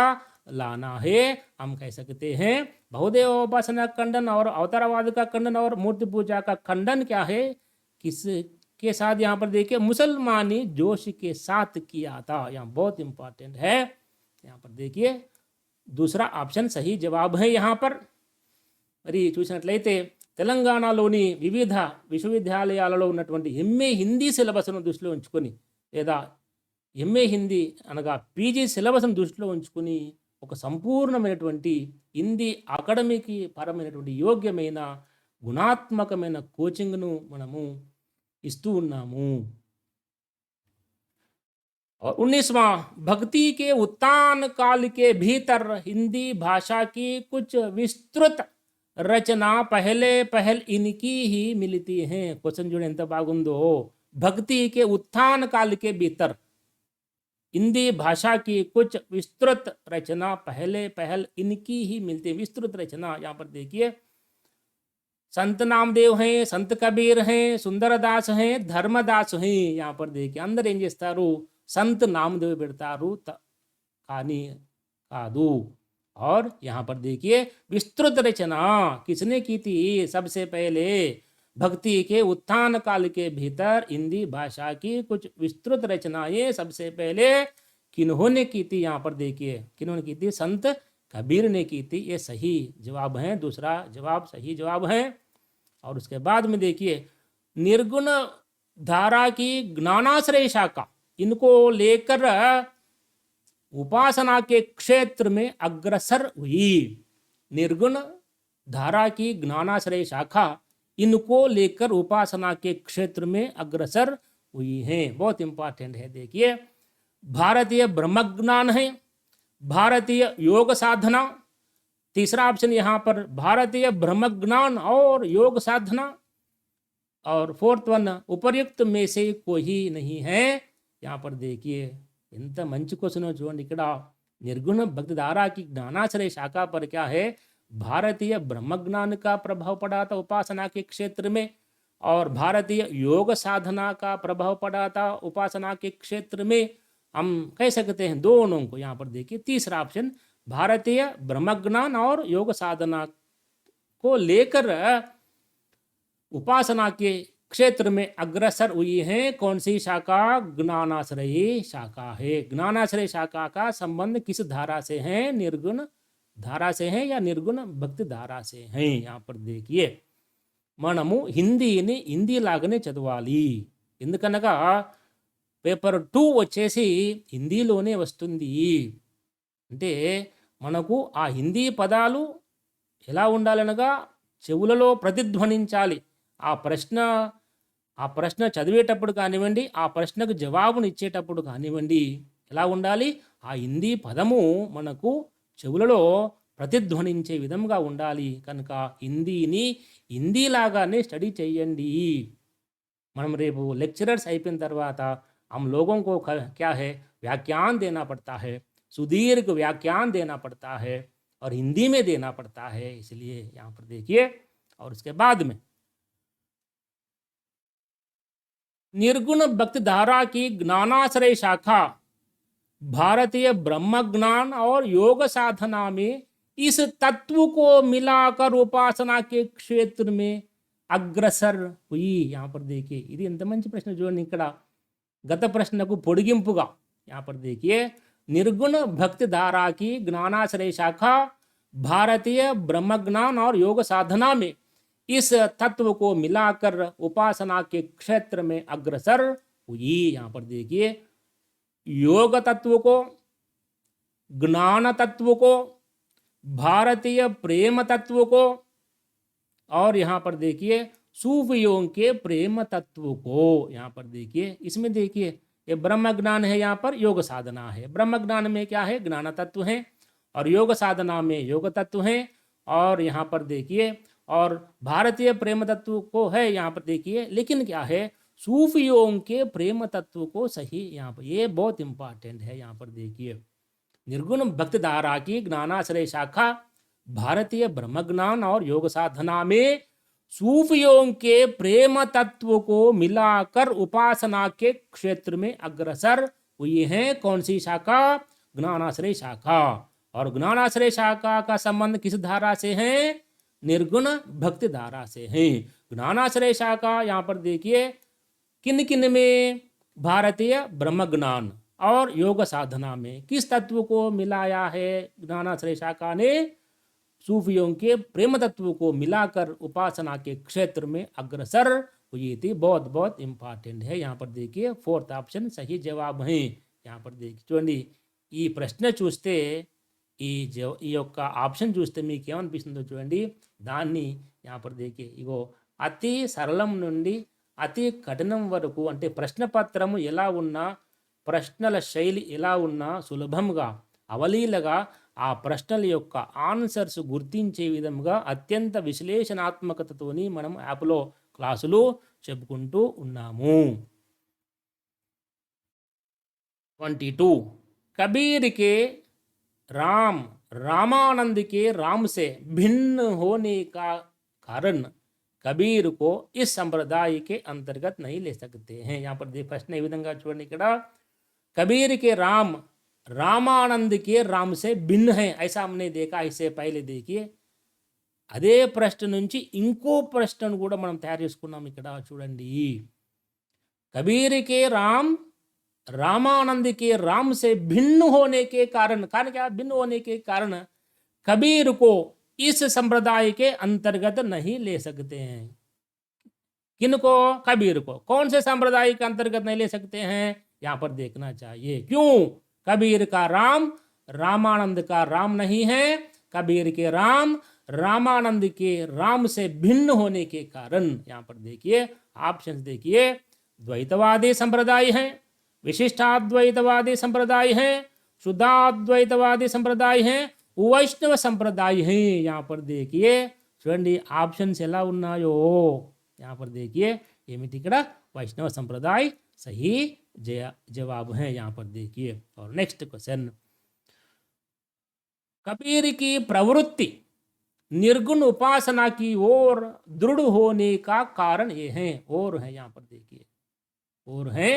लाना है. हम कह सकते हैं बहुदेवोपासना का खंडन और अवतारवाद का खंडन और मूर्ति पूजा का खंडन क्या है, किसके साथ? यहाँ पर देखिए, मुसलमानी जोश के साथ किया था. यहाँ बहुत इंपॉर्टेंट है. यहाँ पर देखिए, दूसरा ऑप्शन सही जवाब है. यहाँ पर మరి చూసినట్లయితే తెలంగాణలోని వివిధ విశ్వవిద్యాలయాలలో ఉన్నటువంటి ఎంఏ హిందీ సిలబస్ను దృష్టిలో ఉంచుకొని, లేదా ఎంఏ హిందీ అనగా పీజీ సిలబస్ను దృష్టిలో ఉంచుకొని ఒక సంపూర్ణమైనటువంటి హిందీ అకాడమీకి పరమైనటువంటి యోగ్యమైన గుణాత్మకమైన కోచింగ్ను మనము ఇస్తూ ఉన్నాము. और 19वां, भक्ति के उत्तान काल के भीतर हिंदी भाषा की कुछ विस्तृत रचना पहल इनकी ही मिलती हैं. क्वेश्चन जो ఎంత బాగుందో, भक्ति के उत्थान काल के भीतर हिंदी भाषा की कुछ विस्तृत रचना पहल इनकी ही मिलती है. विस्तृत रचना यहाँ पर देखिए, संत नामदेव हैं, संत कबीर हैं, सुंदरदास हैं, धर्मदास हैं. यहाँ पर देखिए, अंदर ఏం చేస్తారు, సంత్ నామదేవ్ పెడతారు కానీ కాదు. और यहाँ पर देखिए विस्तृत रचना किसने की थी? सबसे पहले भक्ति के उत्थान काल के भीतर हिंदी भाषा की कुछ विस्तृत रचनाएं सबसे पहले किन्होंने की थी? यहाँ पर देखिए किन्होंने की थी? संत कबीर ने की थी। ये सही जवाब है, दूसरा जवाब सही जवाब है। और उसके बाद में देखिए निर्गुण धारा की ज्ञानाश्रय शाखा, इनको लेकर उपासना के क्षेत्र में अग्रसर हुई। निर्गुण धारा की ज्ञानाश्रय शाखा, इनको लेकर उपासना के क्षेत्र में अग्रसर हुई है। बहुत इंपॉर्टेंट है। देखिए भारतीय ब्रह्मज्ञान है, भारतीय योग साधना, तीसरा ऑप्शन यहाँ पर भारतीय ब्रह्मज्ञान और योग साधना, और फोर्थ वन उपर्युक्त में से कोई नहीं है। यहाँ पर देखिए इंत मंच क्वेश्चन చూడండి ఇక్కడ निर्गुण भक्ति धारा की ज्ञानाश्रय शाखा पर क्या है? भारतीय ब्रह्मज्ञान का प्रभाव पड़ा था उपासना के क्षेत्र में, और भारतीय योग साधना का प्रभाव पड़ा था उपासना के क्षेत्र में। हम कह सकते हैं दोनों को। यहाँ पर देखिए तीसरा ऑप्शन भारतीय ब्रह्मज्ञान और योग साधना को लेकर उपासना के क्षेत्र में अग्रसर हुई है। कौन सी शाखा? ज्ञानाश्रयी शाखा है। ज्ञानाश्रय शाखा का संबंध किस धारा से है? निर्गुण धारा से है या निर्गुण भक्ति धारा से है? यहाँ पर देखिए మనము హిందీని హిందీ లాగానే చదవాలి. ఎందుకనగా పేపర్ 2 వచ్చేసి హిందీలోనే వస్తుంది. అంటే మనకు ఆ హిందీ పదాలు ఎలా ఉండాలనగా చెవులలో ప్రతిధ్వనించాలి. ఆ ప్రశ్న చదివేటప్పుడు కానివ్వండి, ఆ ప్రశ్నకు జవాబును ఇచ్చేటప్పుడు కానివ్వండి, ఎలా ఉండాలి? ఆ హిందీ పదము మనకు చెవులలో ప్రతిధ్వనించే విధంగా ఉండాలి. కనుక హిందీని హిందీలాగానే స్టడీ చేయండి. మనం రేపు लेक्चरर्स అయిపోయిన తర్వాత हम लोगों को क्या है व्याख्यान देना पड़ता है, सुदीर्घ व्याख्यान देना पड़ता है और हिंदी में देना पड़ता है. इसलिए यहाँ पर देखिए. और उसके बाद में निर्गुण भक्ति धारा की ज्ञानाश्रय शाखा भारतीय ब्रह्म ज्ञान और योग साधना में इस तत्व को मिलाकर उपासना के क्षेत्र में అగ్రసర్ हुई. यहाँ पर देखिए ఇది ఎంత మంచి ప్రశ్న చూడండి. ఇక్కడ గత ప్రశ్నకు పొడిగింపుగా यहाँ पर देखिए निर्गुण भक्ति धारा की ज्ञानाश्रय शाखा भारतीय ब्रह्म ज्ञान और योग साधना में इस तत्व को मिलाकर उपासना के क्षेत्र में अग्रसर हुई. यहाँ पर देखिए योग तत्व को, ज्ञान तत्व को, भारतीय प्रेम तत्व को, और यहाँ पर देखिए सूफियों के प्रेम तत्व को. यहाँ पर देखिए इसमें देखिए ये ब्रह्म ज्ञान है, यहाँ पर योग साधना है. ब्रह्म ज्ञान में क्या है? ज्ञान तत्व है, और योग साधना में योग तत्व है. और यहाँ पर देखिए और भारतीय प्रेम तत्व को है यहाँ पर देखिए, लेकिन क्या है? सूफियों के प्रेम तत्व को सही. यहाँ पर ये बहुत इंपॉर्टेंट है. यहाँ पर देखिए निर्गुण भक्ति धारा की ज्ञानाश्रय शाखा भारतीय ब्रह्म ज्ञान और योग साधना में सूफियों के प्रेम तत्व को मिलाकर उपासना के क्षेत्र में अग्रसर हुई है. कौन सी शाखा? ज्ञानाश्रय शाखा. और ज्ञानाश्रय शाखा का संबंध किस धारा से है? निर्गुण भक्ति धारा से है. ज्ञानाश्रय शाखा यहाँ पर देखिए किन किन में? भारतीय ब्रह्म ज्ञान और योग साधना में किस तत्व को मिलाया है? ज्ञानाश्रय शाखा ने सूफियों के प्रेम तत्व को मिलाकर उपासना के क्षेत्र में अग्रसर हुई थी. बहुत बहुत इंपॉर्टेंट है. यहाँ पर देखिए फोर्थ ऑप्शन सही जवाब है. यहाँ पर देखिए చూడండి ఈ ప్రశ్న చూస్తే ఈ యొక్క ఆప్షన్ చూస్తే మీకు ఏమనిపిస్తుందో చూడండి. దాన్ని यहाँ पर देखिए ఇగో అతి సరళం నుండి అతి కఠినం వరకు, అంటే ప్రశ్నపత్రము ఎలా ఉన్నా, ప్రశ్నల శైలి ఎలా ఉన్నా సులభంగా అవలీలగా ఆ ప్రశ్నల యొక్క ఆన్సర్స్ గుర్తించే విధంగా అత్యంత విశ్లేషణాత్మకతతోని మనం యాప్లో క్లాసులు చెప్పుకుంటూ ఉన్నాము. 22 कबीर के राम रामानंद के राम से भिन्न होने का कारण कबीर को इस संप्रदाय के अंतर्गत नहीं ले सकते हैं. यहाँ पर प्रश्न ఈ విధంగా చూడండి. ఇక్కడ కబీర్ के राम रामानंद के राम से भिन्न है, ऐसा हमने देखा. इससे पहले देखिए అదే ప్రశ్న నుంచి ఇంకో ప్రశ్నను కూడా మనం తయారు చేసుకున్నాం. ఇక్కడ చూడండి, कबीर के राम रामानंद के राम से भिन्न होने के कारण क्या भिन्न होने के कारण कबीर को इस संप्रदाय के अंतर्गत नहीं ले सकते हैं. किनको? कबीर को. कौन से संप्रदाय के अंतर्गत नहीं ले सकते हैं? यहां पर देखना चाहिए. क्यों? कबीर का राम रामानंद का राम नहीं है. कबीर के राम रामानंद के राम से भिन्न होने के कारण. यहां पर देखिए ऑप्शन देखिए, द्वैतवादी संप्रदाय है, विशिष्टाद्वैतवादी संप्रदाय है, शुद्धाद्वैतवादी संप्रदाय है, वैष्णव संप्रदाय है. यहाँ पर देखिए చూడండి ఆప్షన్స్ ఎలా ఉన్నాయో. यहाँ पर देखिए ఏమిటి ఇక్కడ वैष्णव संप्रदाय सही जवाब है. यहाँ पर देखिए. और नेक्स्ट क्वेश्चन, कबीर की प्रवृत्ति निर्गुण उपासना की ओर दृढ़ होने का कारण ये है. और है यहाँ पर देखिए, और है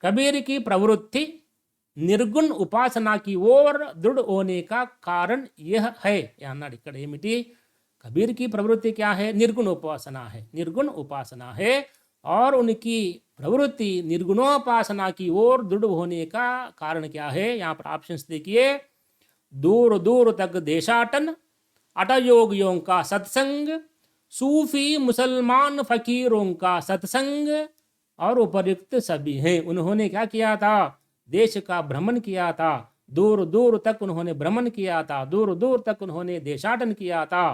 कबीर की प्रवृत्ति निर्गुण उपासना की ओर दृढ़ होने का कारण यह है. यहाँ ఇక్కడ ఏమిటి? कबीर की प्रवृत्ति क्या है? निर्गुण उपासना है. निर्गुण उपासना है और उनकी प्रवृत्ति निर्गुणोपासना की ओर दृढ़ होने का कारण क्या है? यहाँ पर ऑप्शंस देखिए, दूर दूर तक देशाटन, अटयोगियों का सत्संग, सूफी मुसलमान फकीरों का सत्संग और उपयुक्त सभी हैं. उन्होंने क्या किया था? देश का भ्रमण किया था. दूर दूर तक उन्होंने भ्रमण किया था. दूर दूर तक उन्होंने देशाटन किया था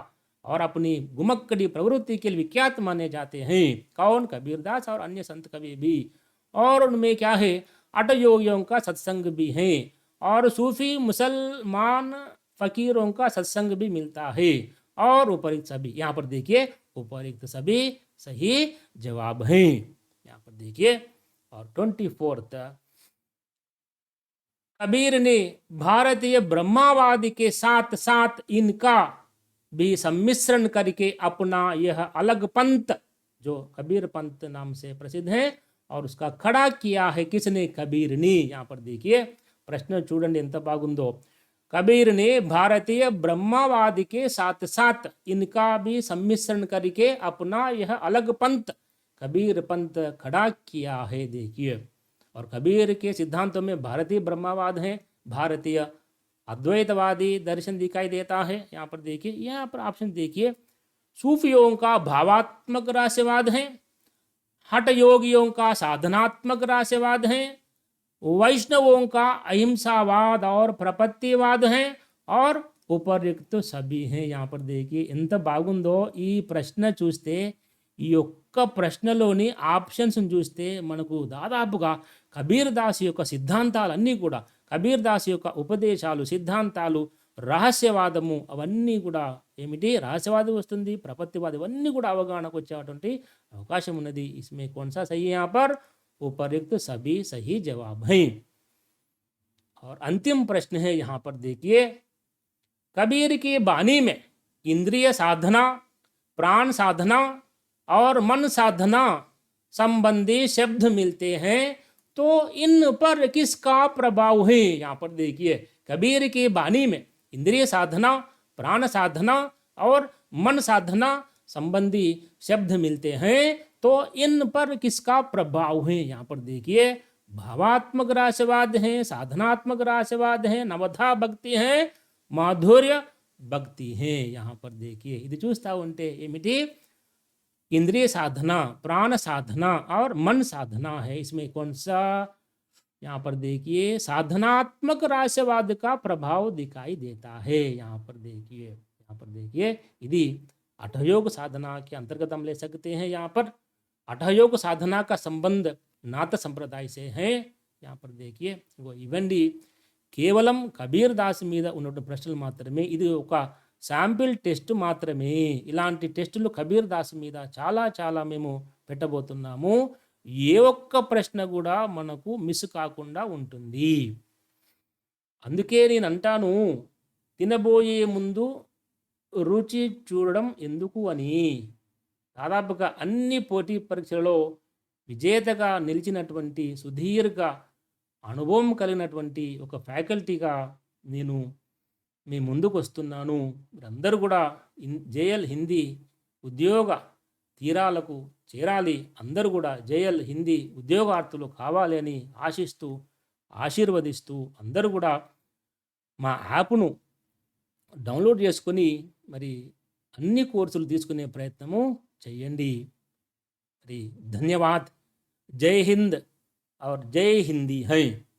और अपनी गुमक्कड़ी प्रवृत्ति के लिए विख्यात माने जाते हैं. कौन? कबीरदास और अन्य संत कवि भी. और उनमें क्या है? अटयोगियों का सत्संग भी है और सूफी मुसलमान फकीरों का सत्संग भी मिलता है और उपयुक्त सभी. यहाँ पर देखिए उपयुक्त सभी सही जवाब हैं. यहाँ पर देखिए. और 24th, कबीर ने भारतीय ब्रह्मावादी के साथ साथ इनका भी सम्मिश्रण करके अपना यह अलग पंथ, जो कबीर पंथ नाम से प्रसिद्ध है, और उसका खड़ा किया है. किसने? कबीर ने. यहाँ पर देखिए प्रश्न చూడండి ఎంత బాగుందో. कबीर ने भारतीय ब्रह्मवादी के साथ साथ इनका भी सम्मिश्रण करके अपना यह अलग पंथ कबीर पंथ खड़ा किया है. देखिए, और कबीर के सिद्धांतों में भारतीय ब्रह्मवाद है, भारतीय अद्वैतवादी दर्शन दिखाई देता है. यहाँ पर देखिए, यहाँ पर ऑप्शन देखिए, सूफियों का भावात्मक रहस्यवाद है, हठ योगियों का साधनात्मक रहस्यवाद है, वैष्णवों का अहिंसावाद और प्रपत्तिवाद है और ఉపయుక్త సభి हैं. यहाँ पर देखिए ఎంత బాగుందో ఈ ప్రశ్న చూస్తే. ఈ యొక్క ప్రశ్నలోని ఆప్షన్స్ చూస్తే మనకు దాదాపుగా కబీర్ దాస్ యొక్క సిద్ధాంతాలన్నీ కూడా, కబీర్ దాస్ యొక్క ఉపదేశాలు, సిద్ధాంతాలు, రహస్యవాదము అవన్నీ కూడా ఏమిటి? రహస్యవాదం వస్తుంది, ప్రపత్తివాదం, ఇవన్నీ కూడా అవగాహనకు వచ్చేటువంటి అవకాశం ఉన్నది. इसमें कौन सा सही है? यहाँ पर उपयुक्त सभी सही जवाब हैं. और अंतिम प्रश्न है यहाँ पर देखिए, कबीर की वाणी में इंद्रिय साधना, प्राण साधना और मन साधना संबंधी शब्द मिलते हैं, तो इन पर किसका प्रभाव है? यहाँ पर देखिए, कबीर की वाणी में इंद्रिय साधना, प्राण साधना और मन साधना संबंधी शब्द मिलते हैं, तो इन पर किसका प्रभाव है? यहाँ पर देखिए, भावात्मक रहस्यवाद है, साधनात्मक रहस्यवाद है, नवधा भक्ति है, माधुर्य भक्ति है. यहाँ पर देखिए ఇది చూస్తా ఉంటే ఏమిటి? इंद्रिय साधना, प्राण साधना और मन साधना है. इसमें कौन सा? यहाँ पर देखिए साधनात्मक रहस्यवाद का प्रभाव दिखाई देता है. यहाँ पर देखिए यदि अठयोग साधना के अंतर्गत हम ले सकते हैं. यहाँ पर अठयोग साधना का संबंध नाथ संप्रदाय से है. यहाँ पर देखिए वो इवన్నీ కేవలం కబీర్ దాస్ మీద ఉన్నటువంటి ప్రశ్నలు మాత్రమే. ఇది ఒక శాంపిల్ టెస్ట్ మాత్రమే. ఇలాంటి టెస్టులు కబీర్ దాస్ మీద చాలా చాలా మేము పెట్టబోతున్నాము. ఏ ఒక్క ప్రశ్న కూడా మనకు మిస్ కాకుండా ఉంటుంది. అందుకే నేను అంటాను, తినబోయే ముందు రుచి చూడడం ఎందుకు అని. దాదాపుగా అన్ని పోటీ పరీక్షలలో విజేతగా నిలిచినటువంటి సుదీర్ఘ అనుభవం కలిగినటువంటి ఒక ఫ్యాకల్టీగా నేను మీ ముందుకు వస్తున్నాను. మీరందరూ కూడా జేఎల్ హిందీ ఉద్యోగ తీరాలకు చేరాలి. అందరూ కూడా జేఎల్ హిందీ ఉద్యోగార్థులు కావాలి అని ఆశిస్తూ, ఆశీర్వదిస్తూ అందరూ కూడా మా యాప్ను డౌన్లోడ్ చేసుకొని మరి అన్ని కోర్సులు తీసుకునే ప్రయత్నము చేయండి. మరి ధన్యవాద్. జై హింద్ और जय हिंदी है।